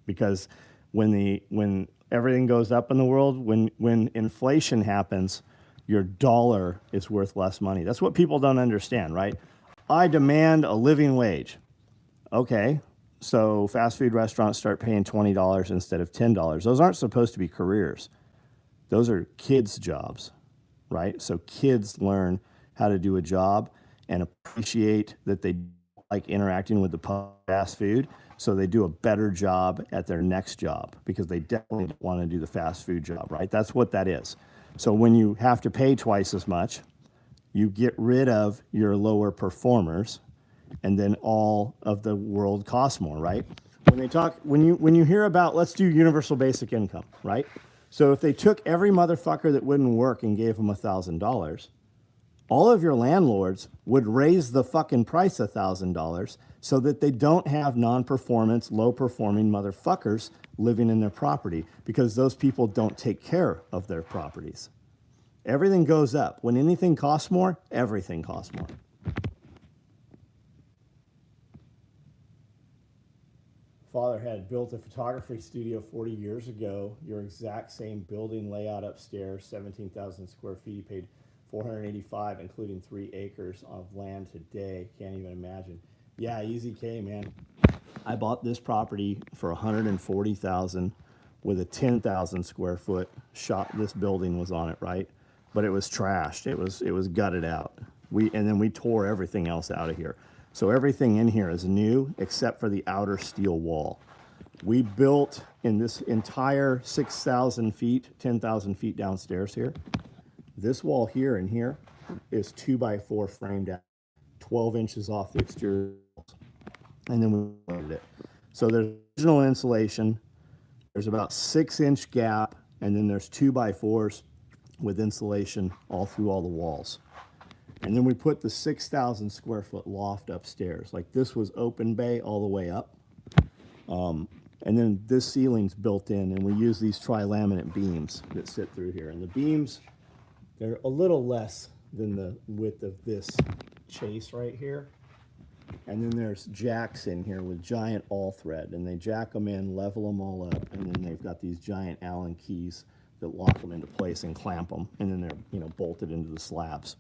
Because when everything goes up in the world, when inflation happens, your dollar is worth less money. That's what people don't understand, right? I demand a living wage. Okay, so fast food restaurants start paying $20 instead of $10. Those aren't supposed to be careers. Those are kids' jobs, right? So kids learn how to do a job and appreciate that they like interacting with the fast food, so they do a better job at their next job because they definitely want to do the fast food job, right? That's what that is. So when you have to pay twice as much, you get rid of your lower performers, and then all of the world costs more, right? When you hear about, let's do universal basic income, right? So if they took every motherfucker that wouldn't work and gave them $1,000, all of your landlords would raise the fucking price $1,000 so that they don't have non-performance, low-performing motherfuckers living in their property, because those people don't take care of their properties. Everything goes up. When anything costs more, everything costs more. Father had built a photography studio 40 years ago. Your exact same building layout upstairs, 17,000 square feet. He paid $485, including 3 acres of land today. Can't even imagine. Yeah, easy K, man. I bought this property for $140,000 with a 10,000 square foot shop. This building was on it, right? But it was trashed. It was gutted out. And then we tore everything else out of here. So everything in here is new except for the outer steel wall. We built in this entire 6,000 feet, 10,000 feet downstairs here. This wall here and here is 2x4 framed out, 12 inches off the exterior, and then we loaded it. So there's original insulation. There's about 6-inch gap, and then there's 2x4s with insulation all through all the walls. And then we put the 6,000 square foot loft upstairs. Like, this was open bay all the way up. And then this ceiling's built in, and we use these tri-laminate beams that sit through here. And the beams, they're a little less than the width of this chase right here. And then there's jacks in here with giant all thread, and they jack them in, level them all up, and then they've got these giant Allen keys that lock them into place and clamp them, and then they're bolted into the slabs.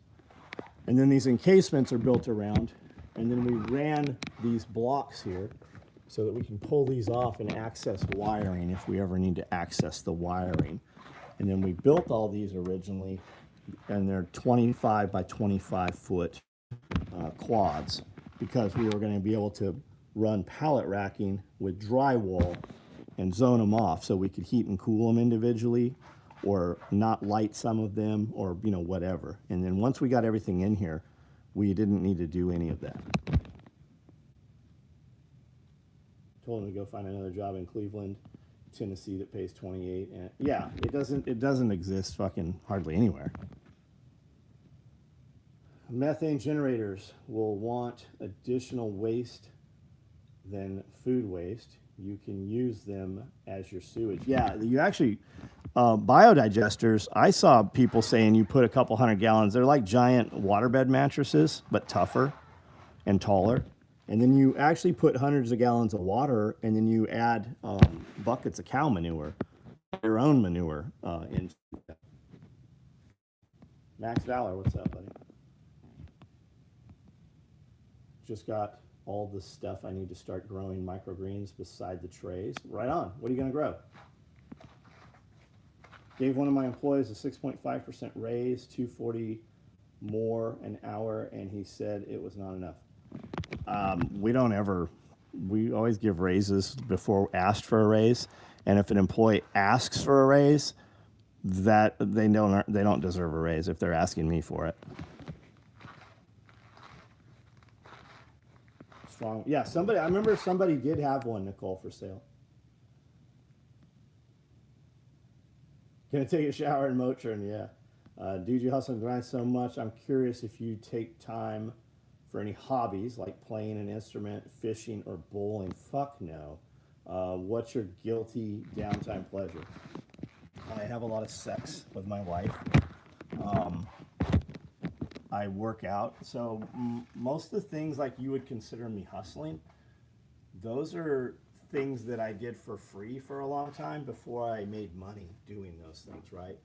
And then these encasements are built around, and then we ran these blocks here so that we can pull these off and access wiring if we ever need to access the wiring. And then we built all these originally, and they're 25 by 25 foot quads, because we were going to be able to run pallet racking with drywall and zone them off so we could heat and cool them individually, or not light some of them, or whatever. And then once we got everything in here, we didn't need to do any of that. Told him to go find another job in Cleveland, Tennessee that pays 28. And yeah, it doesn't exist fucking hardly anywhere. Methane generators will want additional waste than food waste. You can use them as your sewage. Yeah, you actually, biodigesters, I saw people saying you put a couple 100 gallons. They're like giant waterbed mattresses, but tougher and taller. And then you actually put hundreds of gallons of water, and then you add buckets of cow manure, your own manure in. Max Valor, what's up, buddy? Just got all the stuff I need to start growing microgreens beside the trays. Right on. What are you going to grow? Gave one of my employees a 6.5% raise, 240 more an hour, and he said it was not enough. We always give raises before asked for a raise, and if an employee asks for a raise, that they don't deserve a raise if they're asking me for it. Strong. Yeah, I remember somebody did have one, Nicole, for sale. Gonna take a shower in Motrin, yeah. Dude, you hustle and grind so much. I'm curious if you take time for any hobbies like playing an instrument, fishing, or bowling. Fuck no. What's your guilty downtime pleasure? I have a lot of sex with my wife. I work out. So most of the things like you would consider me hustling, those are things that I did for free for a long time before I made money doing those things, right?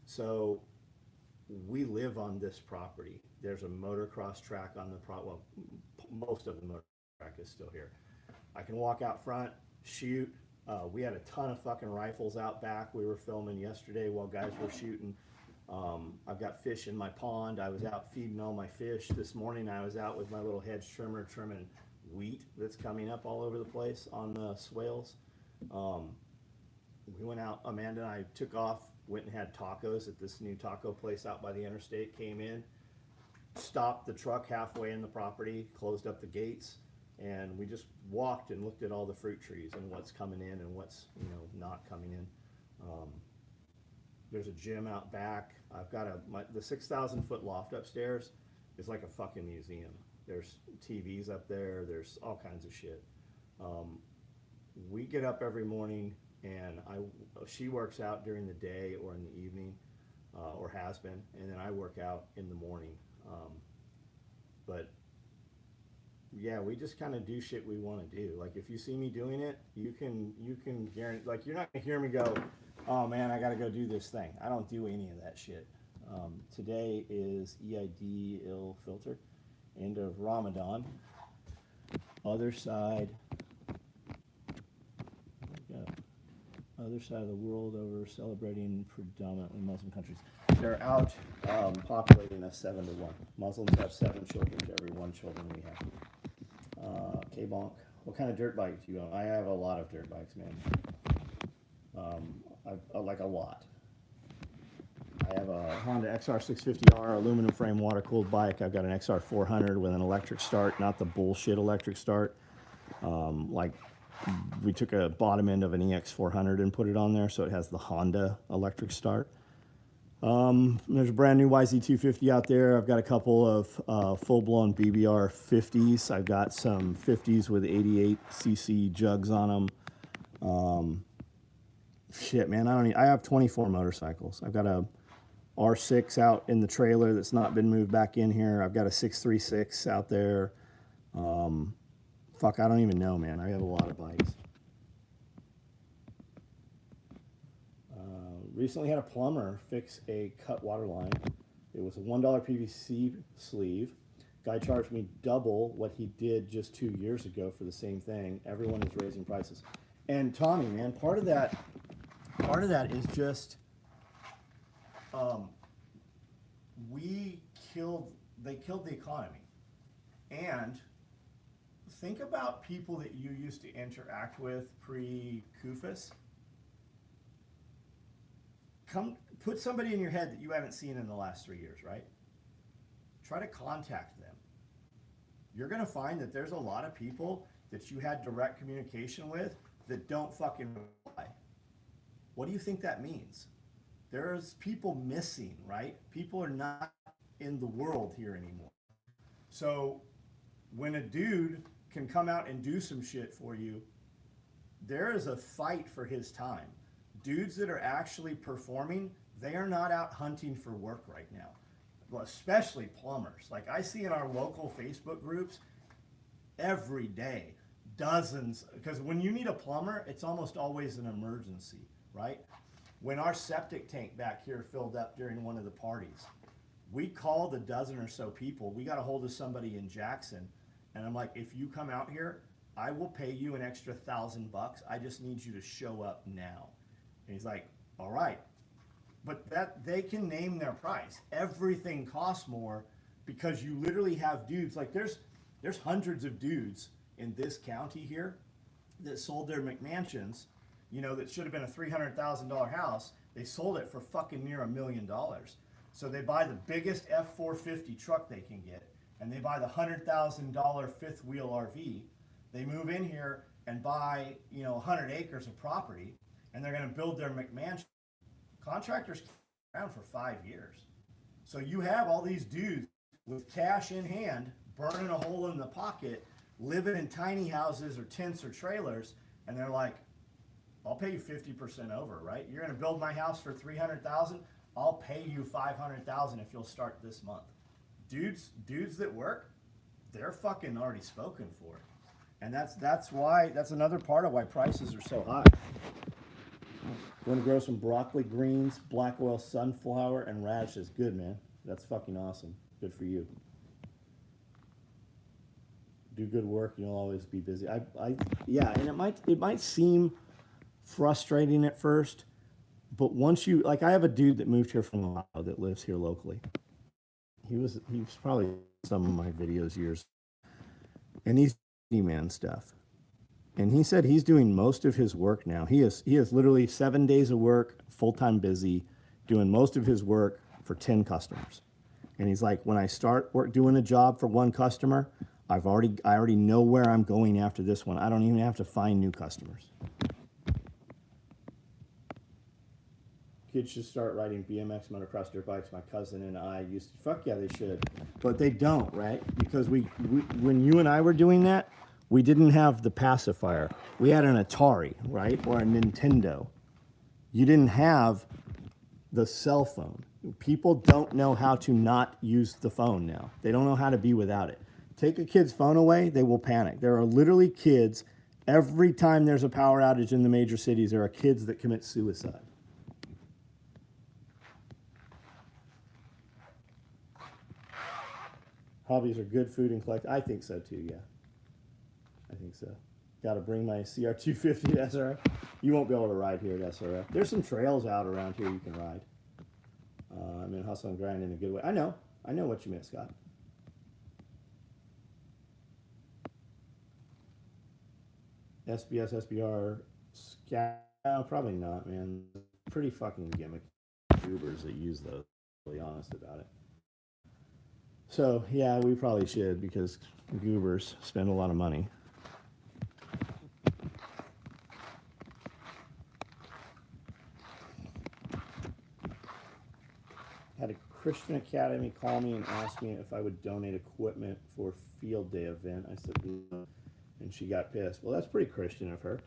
So we live on this property. There's a motocross track on the most of the motocross track is still here. I can walk out front, shoot. We had a ton of fucking rifles out back. We were filming yesterday while guys were shooting. I've got fish in my pond. I was out feeding all my fish. This morning I was out with my little hedge trimmer trimming wheat that's coming up all over the place on the swales. We went out, Amanda and I took off, went and had tacos at this new taco place out by the interstate, came in, stopped the truck halfway in the property, closed up the gates, and we just walked and looked at all the fruit trees and what's coming in and what's not coming in. There's a gym out back. I've got the 6,000 foot loft upstairs is like a fucking museum. There's TVs up there. There's all kinds of shit. We get up every morning, and she works out during the day or in the evening, or has been, and then I work out in the morning. But yeah, we just kind of do shit we want to do. Like if you see me doing it, you can guarantee. Like you're not gonna hear me go, "Oh man, I gotta go do this thing." I don't do any of that shit. Today is EID ill filter, end of Ramadan. Other side of the world over celebrating predominantly Muslim countries. They're out populating us 7 to 1. Muslims have 7 children to every 1 children we have. K-Bonk, what kind of dirt bike do you own? I have a lot of dirt bikes, man. I like a lot. I have a Honda XR650R aluminum frame water cooled bike. I've got an XR400 with an electric start, not the bullshit electric start. Like we took a bottom end of an EX400 and put it on there, so it has the Honda electric start. There's a brand new YZ250 out there. I've got a couple of full-blown BBR 50s. I've got some 50s with 88cc jugs on them. Shit, man, I have 24 motorcycles. I've got a R6 out in the trailer that's not been moved back in here. I've got a 636 out there. Fuck, I don't even know, man. I have a lot of bikes. Recently had a plumber fix a cut water line. It was a $1 PVC sleeve, Guy charged me double what he did just 2 years ago for the same thing. Everyone is raising prices. And Tommy, man, part of that is just they killed the economy. And think about people that you used to interact with pre-Kufus. Put somebody in your head that you haven't seen in the last 3 years, right? Try to contact them. You're going to find that there's a lot of people that you had direct communication with that don't fucking reply. What do you think that means? There's people missing, right? People are not in the world here anymore. So when a dude can come out and do some shit for you, there is a fight for his time. Dudes that are actually performing, they are not out hunting for work right now. Well, especially plumbers. Like I see in our local Facebook groups every day, dozens, because when you need a plumber, it's almost always an emergency, right? When our septic tank back here filled up during one of the parties, we called a dozen or so people. We got a hold of somebody in Jackson, and I'm like, if you come out here, I will pay you an extra $1,000. I just need you to show up now. And he's like, all right. But that they can name their price. Everything costs more because you literally have dudes, like there's hundreds of dudes in this county here that sold their McMansions, that should have been a $300,000 house. They sold it for fucking near $1 million. So they buy the biggest F-450 truck they can get, and they buy the $100,000 fifth wheel RV. They move in here and buy, 100 acres of property, and they're going to build their McMansion. Contractors keep around for 5 years. So you have all these dudes with cash in hand, burning a hole in the pocket, living in tiny houses or tents or trailers, and they're like, I'll pay you 50% over, right? You're going to build my house for $300,000. I'll pay you $500,000 if you'll start this month. Dudes that work, they're fucking already spoken for. And that's another part of why prices are so high. You want to grow some broccoli, greens, black oil sunflower, and radishes. Good, man. That's fucking awesome. Good for you. Do good work, you'll always be busy. Yeah, and it might seem frustrating at first, but once you, like, I have a dude that moved here from Ohio that lives here locally. He was probably some of my videos years, and he's man stuff. And he said he's doing most of his work now. He is literally 7 days of work, full-time busy, doing most of his work for 10 customers. And he's like, when I start doing a job for one customer, I already know where I'm going after this one. I don't even have to find new customers. Kids should start riding BMX, motocross, dirt bikes. My cousin and I used to. Fuck yeah, they should. But they don't, right? Because when you and I were doing that, we didn't have the pacifier. We had an Atari, right? Or a Nintendo. You didn't have the cell phone. People don't know how to not use the phone now. They don't know how to be without it. Take a kid's phone away, they will panic. There are literally kids, every time there's a power outage in the major cities, there are kids that commit suicide. Hobbies are good food and collect. I think so too, yeah. I think so. Got to bring my CR250 to SRF. You won't be able to ride here at SRF. There's some trails out around here you can ride. I mean, hustle and grind in a good way. I know what you meant, Scott. SBS, SBR, scat. No, probably not, man. Pretty fucking gimmick Ubers that use those. Really honest about it. So yeah, we probably should because Ubers spend a lot of money. Had a Christian Academy call me and ask me if I would donate equipment for a field day event. I said no, and she got pissed. Well, that's pretty Christian of her.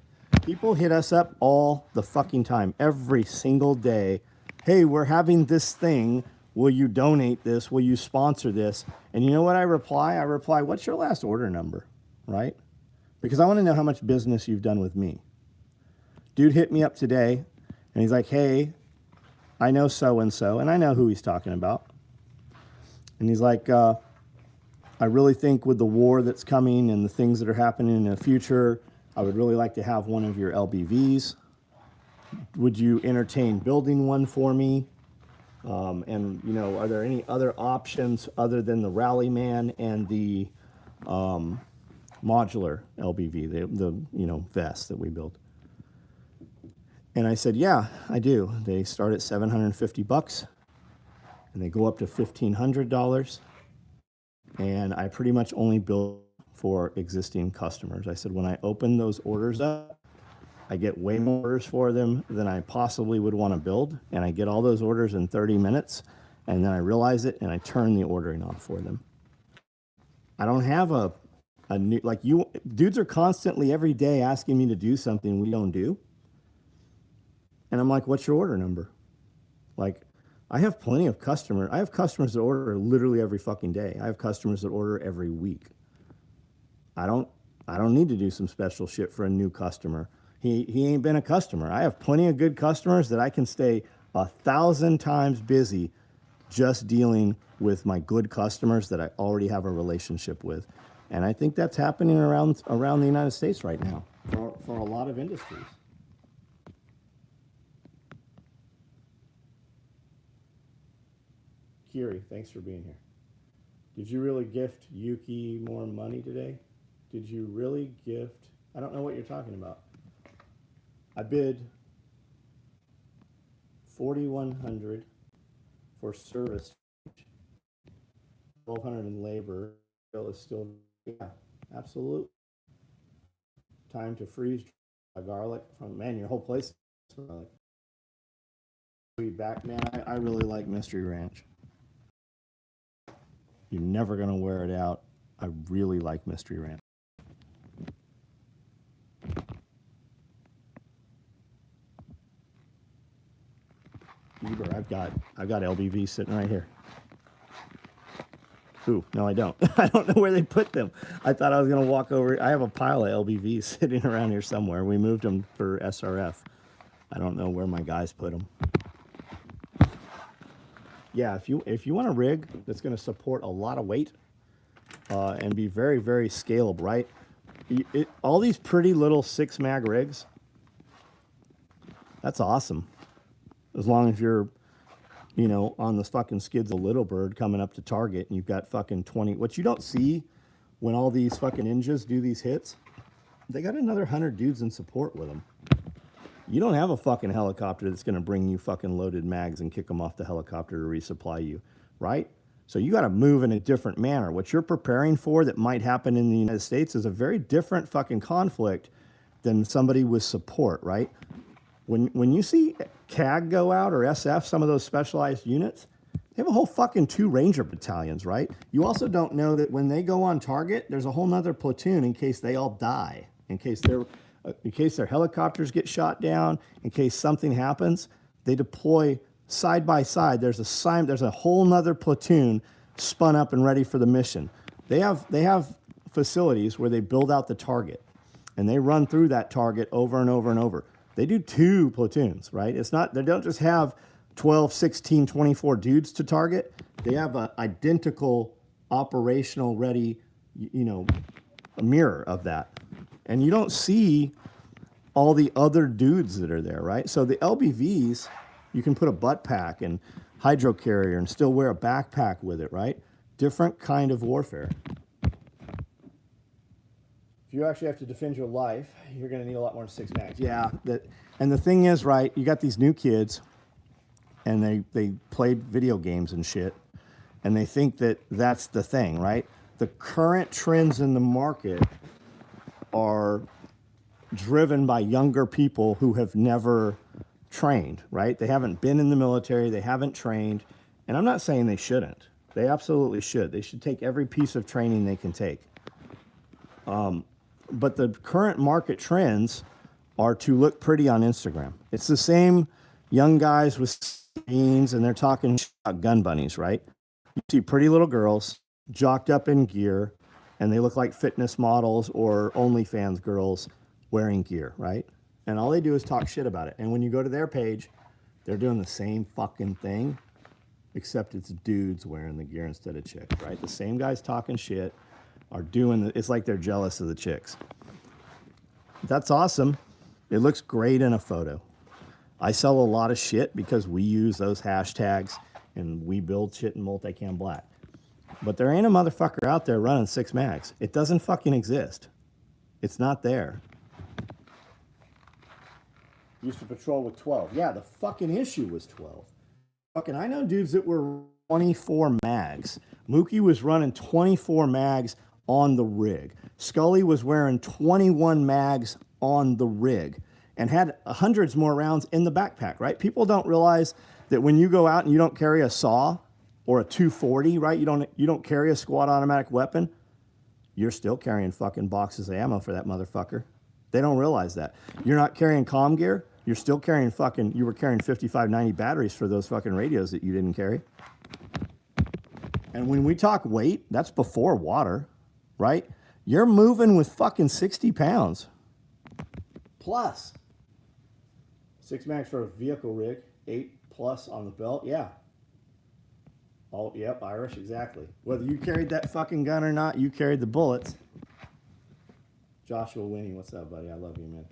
People hit us up all the fucking time, every single day. Hey, we're having this thing. Will you donate this? Will you sponsor this? And you know what I reply? I reply, what's your last order number, right? Because I want to know how much business you've done with me. Dude hit me up today, and he's like, hey, I know so-and-so, and I know who he's talking about. And he's like, I really think with the war that's coming and the things that are happening in the future, I would really like to have one of your LBVs. Would you entertain building one for me? And you know, are there any other options other than the Rallyman and the modular LBV, the you know vest that we build? And I said, yeah, I do. They start at $750, and they go up to $1,500. And I pretty much only build for existing customers. I said, when I open those orders up, I get way more orders for them than I possibly would want to build. And I get all those orders in 30 minutes. And then I realize it and I turn the ordering off for them. I don't have a new, like you, dudes are constantly every day asking me to do something we don't do. And I'm like, what's your order number? Like, I have plenty of customers. I have customers that order literally every fucking day. I have customers that order every week. I don't need to do some special shit for a new customer. He ain't been a customer. I have plenty of good customers that I can stay 1,000 times busy just dealing with my good customers that I already have a relationship with. And I think that's happening around the United States right now for a lot of industries. Kiri, thanks for being here. Did you really gift Yuki more money today? Did you really gift? I don't know what you're talking about. I bid $4,100 for service, $1,200 in labor. Bill is still, yeah, absolutely. Time to freeze garlic from, man, your whole place is garlic. Be back, man. I really like Mystery Ranch. You're never gonna wear it out. I really like Mystery Ranch. Eber, I've got LBV sitting right here. Ooh, no, I don't. I don't know where they put them. I thought I was gonna walk over. I have a pile of LBVs sitting around here somewhere. We moved them for SRF. I don't know where my guys put them. Yeah, if you want a rig that's going to support a lot of weight and be very, very scalable, right? All these pretty little 6-mag rigs, that's awesome. As long as you're, you know, on the fucking skids of Little Bird coming up to target and you've got fucking 20. What you don't see when all these fucking ninjas do these hits, they got another 100 dudes in support with them. You don't have a fucking helicopter that's going to bring you fucking loaded mags and kick them off the helicopter to resupply you, right? So you got to move in a different manner. What you're preparing for that might happen in the United States is a very different fucking conflict than somebody with support, right? When you see CAG go out or SF, some of those specialized units, they have a whole fucking 2 Ranger battalions, right? You also don't know that when they go on target, there's a whole nother platoon in case they all die, in case their helicopters get shot down, in case something happens. They deploy side by side. There's a whole nother platoon spun up and ready for the mission. They have facilities where they build out the target and they run through that target over and over and over. They do 2 platoons, right? It's not, they don't just have 12, 16, 24 dudes to target. They have an identical operational ready, you know, a mirror of that. And you don't see all the other dudes that are there, right? So the LBVs, you can put a butt pack and hydro carrier and still wear a backpack with it, right? Different kind of warfare. If you actually have to defend your life, you're going to need a lot more than 6 mags. Yeah, and the thing is, right, you got these new kids, and they played video games and shit, and they think that that's the thing, right? The current trends in the market are driven by younger people who have never trained, right? They haven't been in the military, they haven't trained, and I'm not saying they shouldn't. They absolutely should. They should take every piece of training they can take. But the current market trends are to look pretty on Instagram. It's the same young guys with jeans and they're talking about gun bunnies, right? You see pretty little girls jocked up in gear and they look like fitness models or OnlyFans girls wearing gear, right? And all they do is talk shit about it. And when you go to their page, they're doing the same fucking thing. except it's dudes wearing the gear instead of chicks, right? The same guys talking shit are doing it's like they're jealous of the chicks. That's awesome. It looks great in a photo. I sell a lot of shit because we use those hashtags and we build shit in multicam black. But there ain't a motherfucker out there running 6 mags. It doesn't fucking exist. It's not there. Used to patrol with 12. Yeah, the fucking issue was 12. Fucking, I know dudes that were 24 mags. Mookie was running 24 mags on the rig. Scully was wearing 21 mags on the rig and had hundreds more rounds in the backpack, right? People don't realize that when you go out and you don't carry a saw or a 240, right? You don't carry a squad automatic weapon. You're still carrying fucking boxes of ammo for that motherfucker. They don't realize that. You're not carrying comm gear. You're still carrying you were carrying 5590 batteries for those fucking radios that you didn't carry. And when we talk weight, that's before water, right? You're moving with fucking 60 pounds. Plus. 6 mags for a vehicle rig, 8 plus on the belt, yeah. Oh, yep, Irish, exactly. Whether you carried that fucking gun or not, you carried the bullets. Joshua Winnie, what's up, buddy? I love you, man.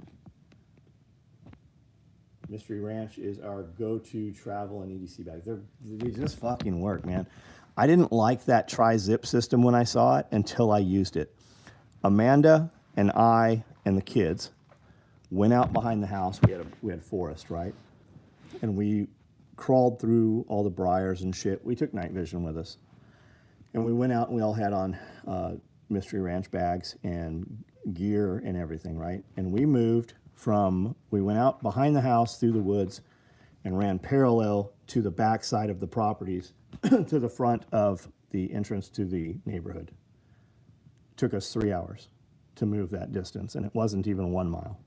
Mystery Ranch is our go-to travel and EDC bag. They just fucking work, man. I didn't like that tri-zip system when I saw it until I used it. Amanda and I and the kids went out behind the house. We had forest, right? And we crawled through all the briars and shit. We took night vision with us. And we went out and we all had on Mystery Ranch bags and gear and everything, right? And we went out behind the house through the woods and ran parallel to the back side of the properties to the front of the entrance to the neighborhood. It took us 3 hours to move that distance, and it wasn't even 1 mile.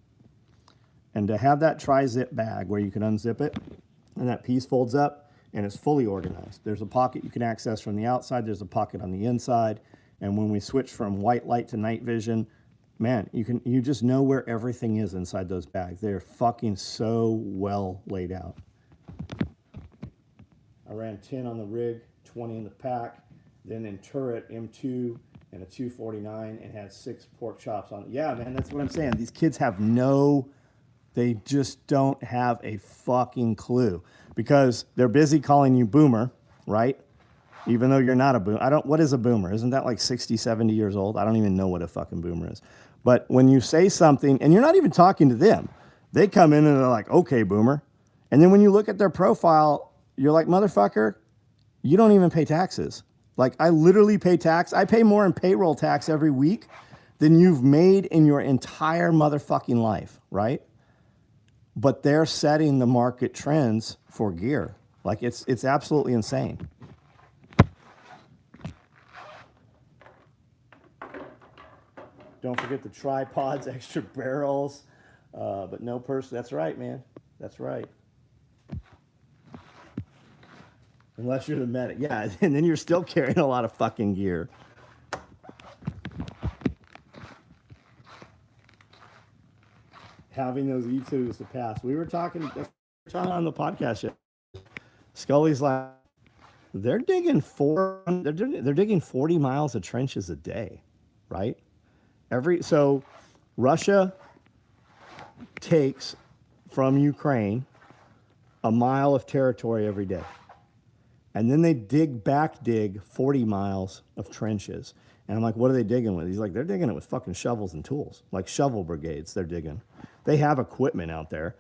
And to have that tri-zip bag where you can unzip it and that piece folds up and it's fully organized. There's a pocket you can access from the outside. There's a pocket on the inside. And when we switch from white light to night vision, man, you just know where everything is inside those bags. They're fucking so well laid out. I ran 10 on the rig, 20 in the pack, then in turret, M2 and a 249 and had 6 pork chops on it. Yeah, man, that's what I'm saying. These kids they just don't have a fucking clue because they're busy calling you boomer, right? Even though you're not a boomer. What is a boomer? Isn't that like 60, 70 years old? I don't even know what a fucking boomer is. But when you say something, and you're not even talking to them, they come in and they're like, okay, boomer. And then when you look at their profile, you're like, motherfucker, you don't even pay taxes. Like, I literally pay tax. I pay more in payroll tax every week than you've made in your entire motherfucking life, right? But they're setting the market trends for gear. Like, it's absolutely insane. Don't forget the tripods, extra barrels, but no person. That's right, man. That's right. Unless you're the medic. Yeah, and then you're still carrying a lot of fucking gear. Having those E2s to pass. We were talking on the podcast yet. Scully's like, they're digging 40 miles of trenches a day, right? So Russia takes from Ukraine a mile of territory every day. And then they dig 40 miles of trenches. And I'm like, what are they digging with? He's like, they're digging it with fucking shovels and tools, like shovel brigades they're digging. They have equipment out there,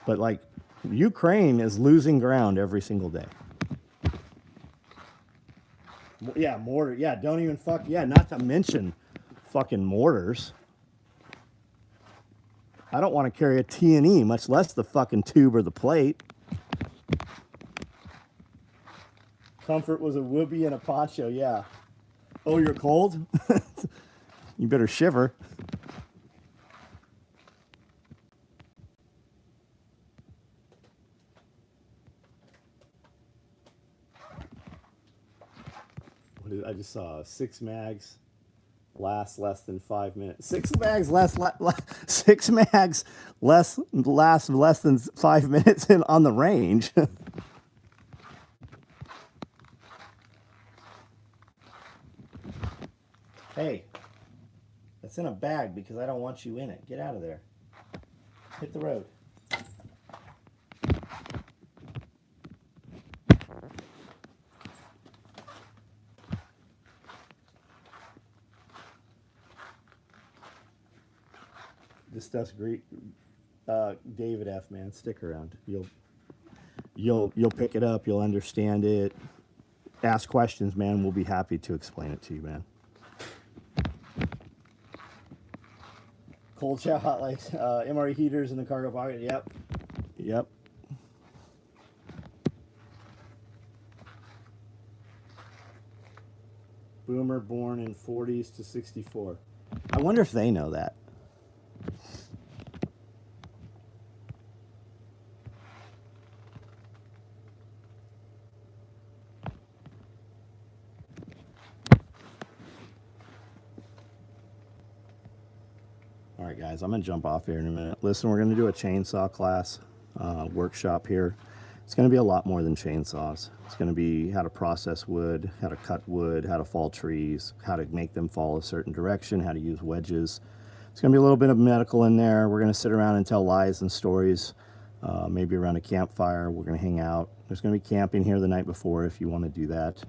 but like Ukraine is losing ground every single day. Yeah, mortar. Yeah, don't even not to mention fucking mortars. I don't want to carry a T&E, much less the fucking tube or the plate. Comfort was a whoopee and a poncho, yeah. Oh, you're cold? You better shiver. I just saw 6 mags last less than 5 minutes. 6 mags last less than 5 minutes on the range. Hey, that's in a bag because I don't want you in it. Get out of there. Hit the road. This stuff's great. David F. Man, stick around. You'll pick it up. You'll understand it. Ask questions, man. We'll be happy to explain it to you, man. Cold shower hot lights, MRE heaters in the cargo pocket. Yep. Yep. Boomer born in 40s to 64. I wonder if they know that. All right, guys, I'm going to jump off here in a minute. Listen, we're going to do a chainsaw class workshop here. It's going to be a lot more than chainsaws. It's going to be how to process wood, how to cut wood, how to fall trees, how to make them fall a certain direction, how to use wedges. It's going to be a little bit of medical in there. We're going to sit around and tell lies and stories, maybe around a campfire. We're going to hang out. There's going to be camping here the night before if you want to do that.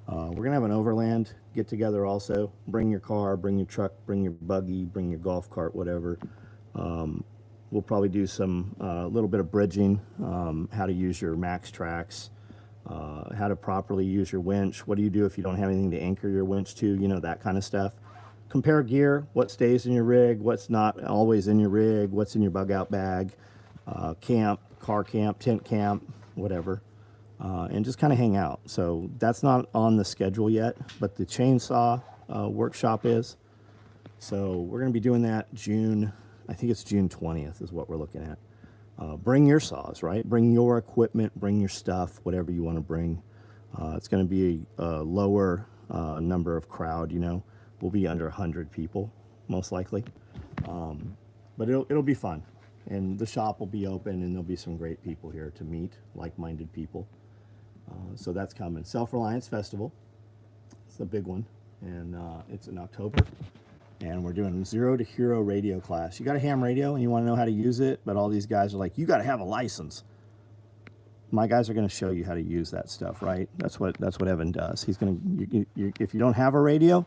We're going to have an overland get together also. Bring your car, bring your truck, bring your buggy, bring your golf cart, whatever. We'll probably do some little bit of bridging, how to use your max tracks, how to properly use your winch. What do you do if you don't have anything to anchor your winch to? You know, that kind of stuff. Compare gear, what stays in your rig, what's not always in your rig, what's in your bug out bag, camp, car camp, tent camp, whatever. And just kind of hang out. So that's not on the schedule yet, but the chainsaw workshop is. So we're going to be doing that June, I think it's June 20th is what we're looking at. Bring your saws, right? Bring your equipment, bring your stuff, whatever you want to bring. It's going to be a lower number of crowd, you know. We'll be under 100 people, most likely. But it'll be fun. And the shop will be open, and there'll be some great people here to meet, like-minded people. So that's coming. Self-Reliance Festival. It's a big one. And it's in October. And we're doing Zero to Hero radio class. You got a ham radio and you want to know how to use it, but all these guys are like, you got to have a license. My guys are going to show you how to use that stuff, right? That's what Evan does. He's going to, if you don't have a radio,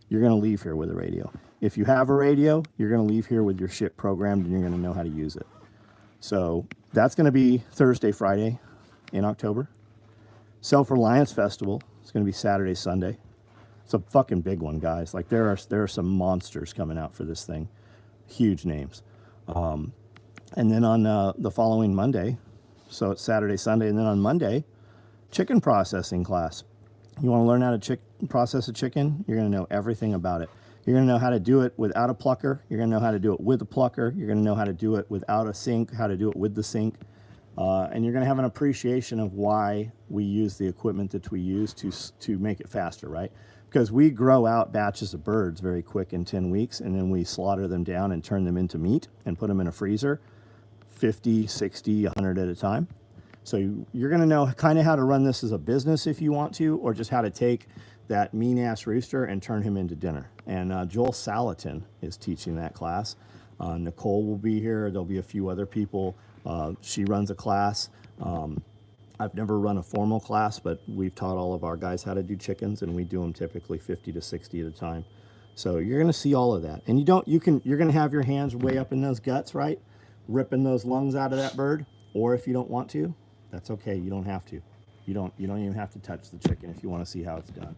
you're going to leave here with a radio. If you have a radio, you're going to leave here with your shit programmed and you're going to know how to use it. So that's going to be Thursday, Friday in October. Self-Reliance Festival is going to be Saturday, Sunday. It's a fucking big one, guys. Like there are some monsters coming out for this thing. Huge names. And then on the following Monday, so it's Saturday, Sunday, and then on Monday, chicken processing class. You want to learn how to process a chicken? You're going to know everything about it. You're going to know how to do it without a plucker. You're going to know how to do it with a plucker. You're going to know how to do it without a sink, how to do it with the sink. And you're going to have an appreciation of why we use the equipment that we use to make it faster, right? Because we grow out batches of birds very quick in 10 weeks, and then we slaughter them down and turn them into meat and put them in a freezer, 50, 60, 100 at a time. So you're going to know kind of how to run this as a business if you want to, or just how to take that mean-ass rooster and turn him into dinner. And Joel Salatin is teaching that class. Nicole will be here. There'll be a few other people. She runs a class. I've never run a formal class, but we've taught all of our guys how to do chickens, and we do them typically 50 to 60 at a time. So you're going to see all of that. And you're going to have your hands way up in those guts, right? Ripping those lungs out of that bird. Or if you don't want to, that's okay. You don't have to. You don't even have to touch the chicken if you want to see how it's done.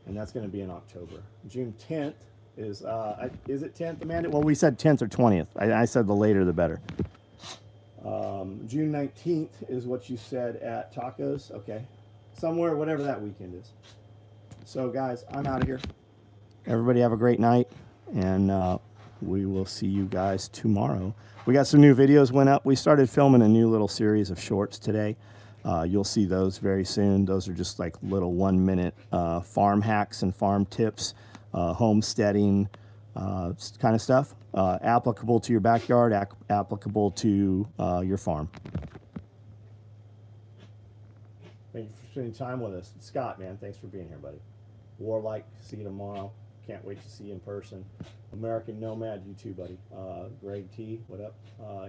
And that's going to be in October. June 10th is it 10th, Amanda? Well, we said 10th or 20th. I said the later the better. June 19th is what you said at Tacos. Okay. Somewhere, whatever that weekend is. So, guys, I'm out of here. Everybody have a great night. And we will see you guys tomorrow. We got some new videos went up. We started filming a new little series of shorts today. You'll see those very soon. Those are just like little 1-minute farm hacks and farm tips, homesteading kind of stuff. Applicable to your backyard, applicable to your farm. Thank you for spending time with us. Scott, man, thanks for being here, buddy. Warlike, see you tomorrow. can't wait to see you in person. American Nomad, you too, buddy. Greg T, what up?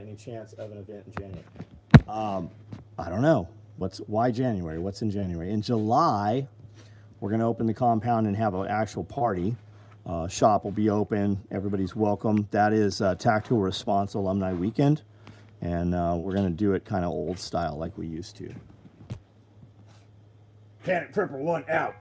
Any chance of an event in January? I don't know. Why January? What's in January? In July, we're going to open the compound and have an actual party. Shop will be open. Everybody's welcome. That is Tactical Response Alumni Weekend. And we're going to do it kind of old style like we used to. Panic Prepper 1 out.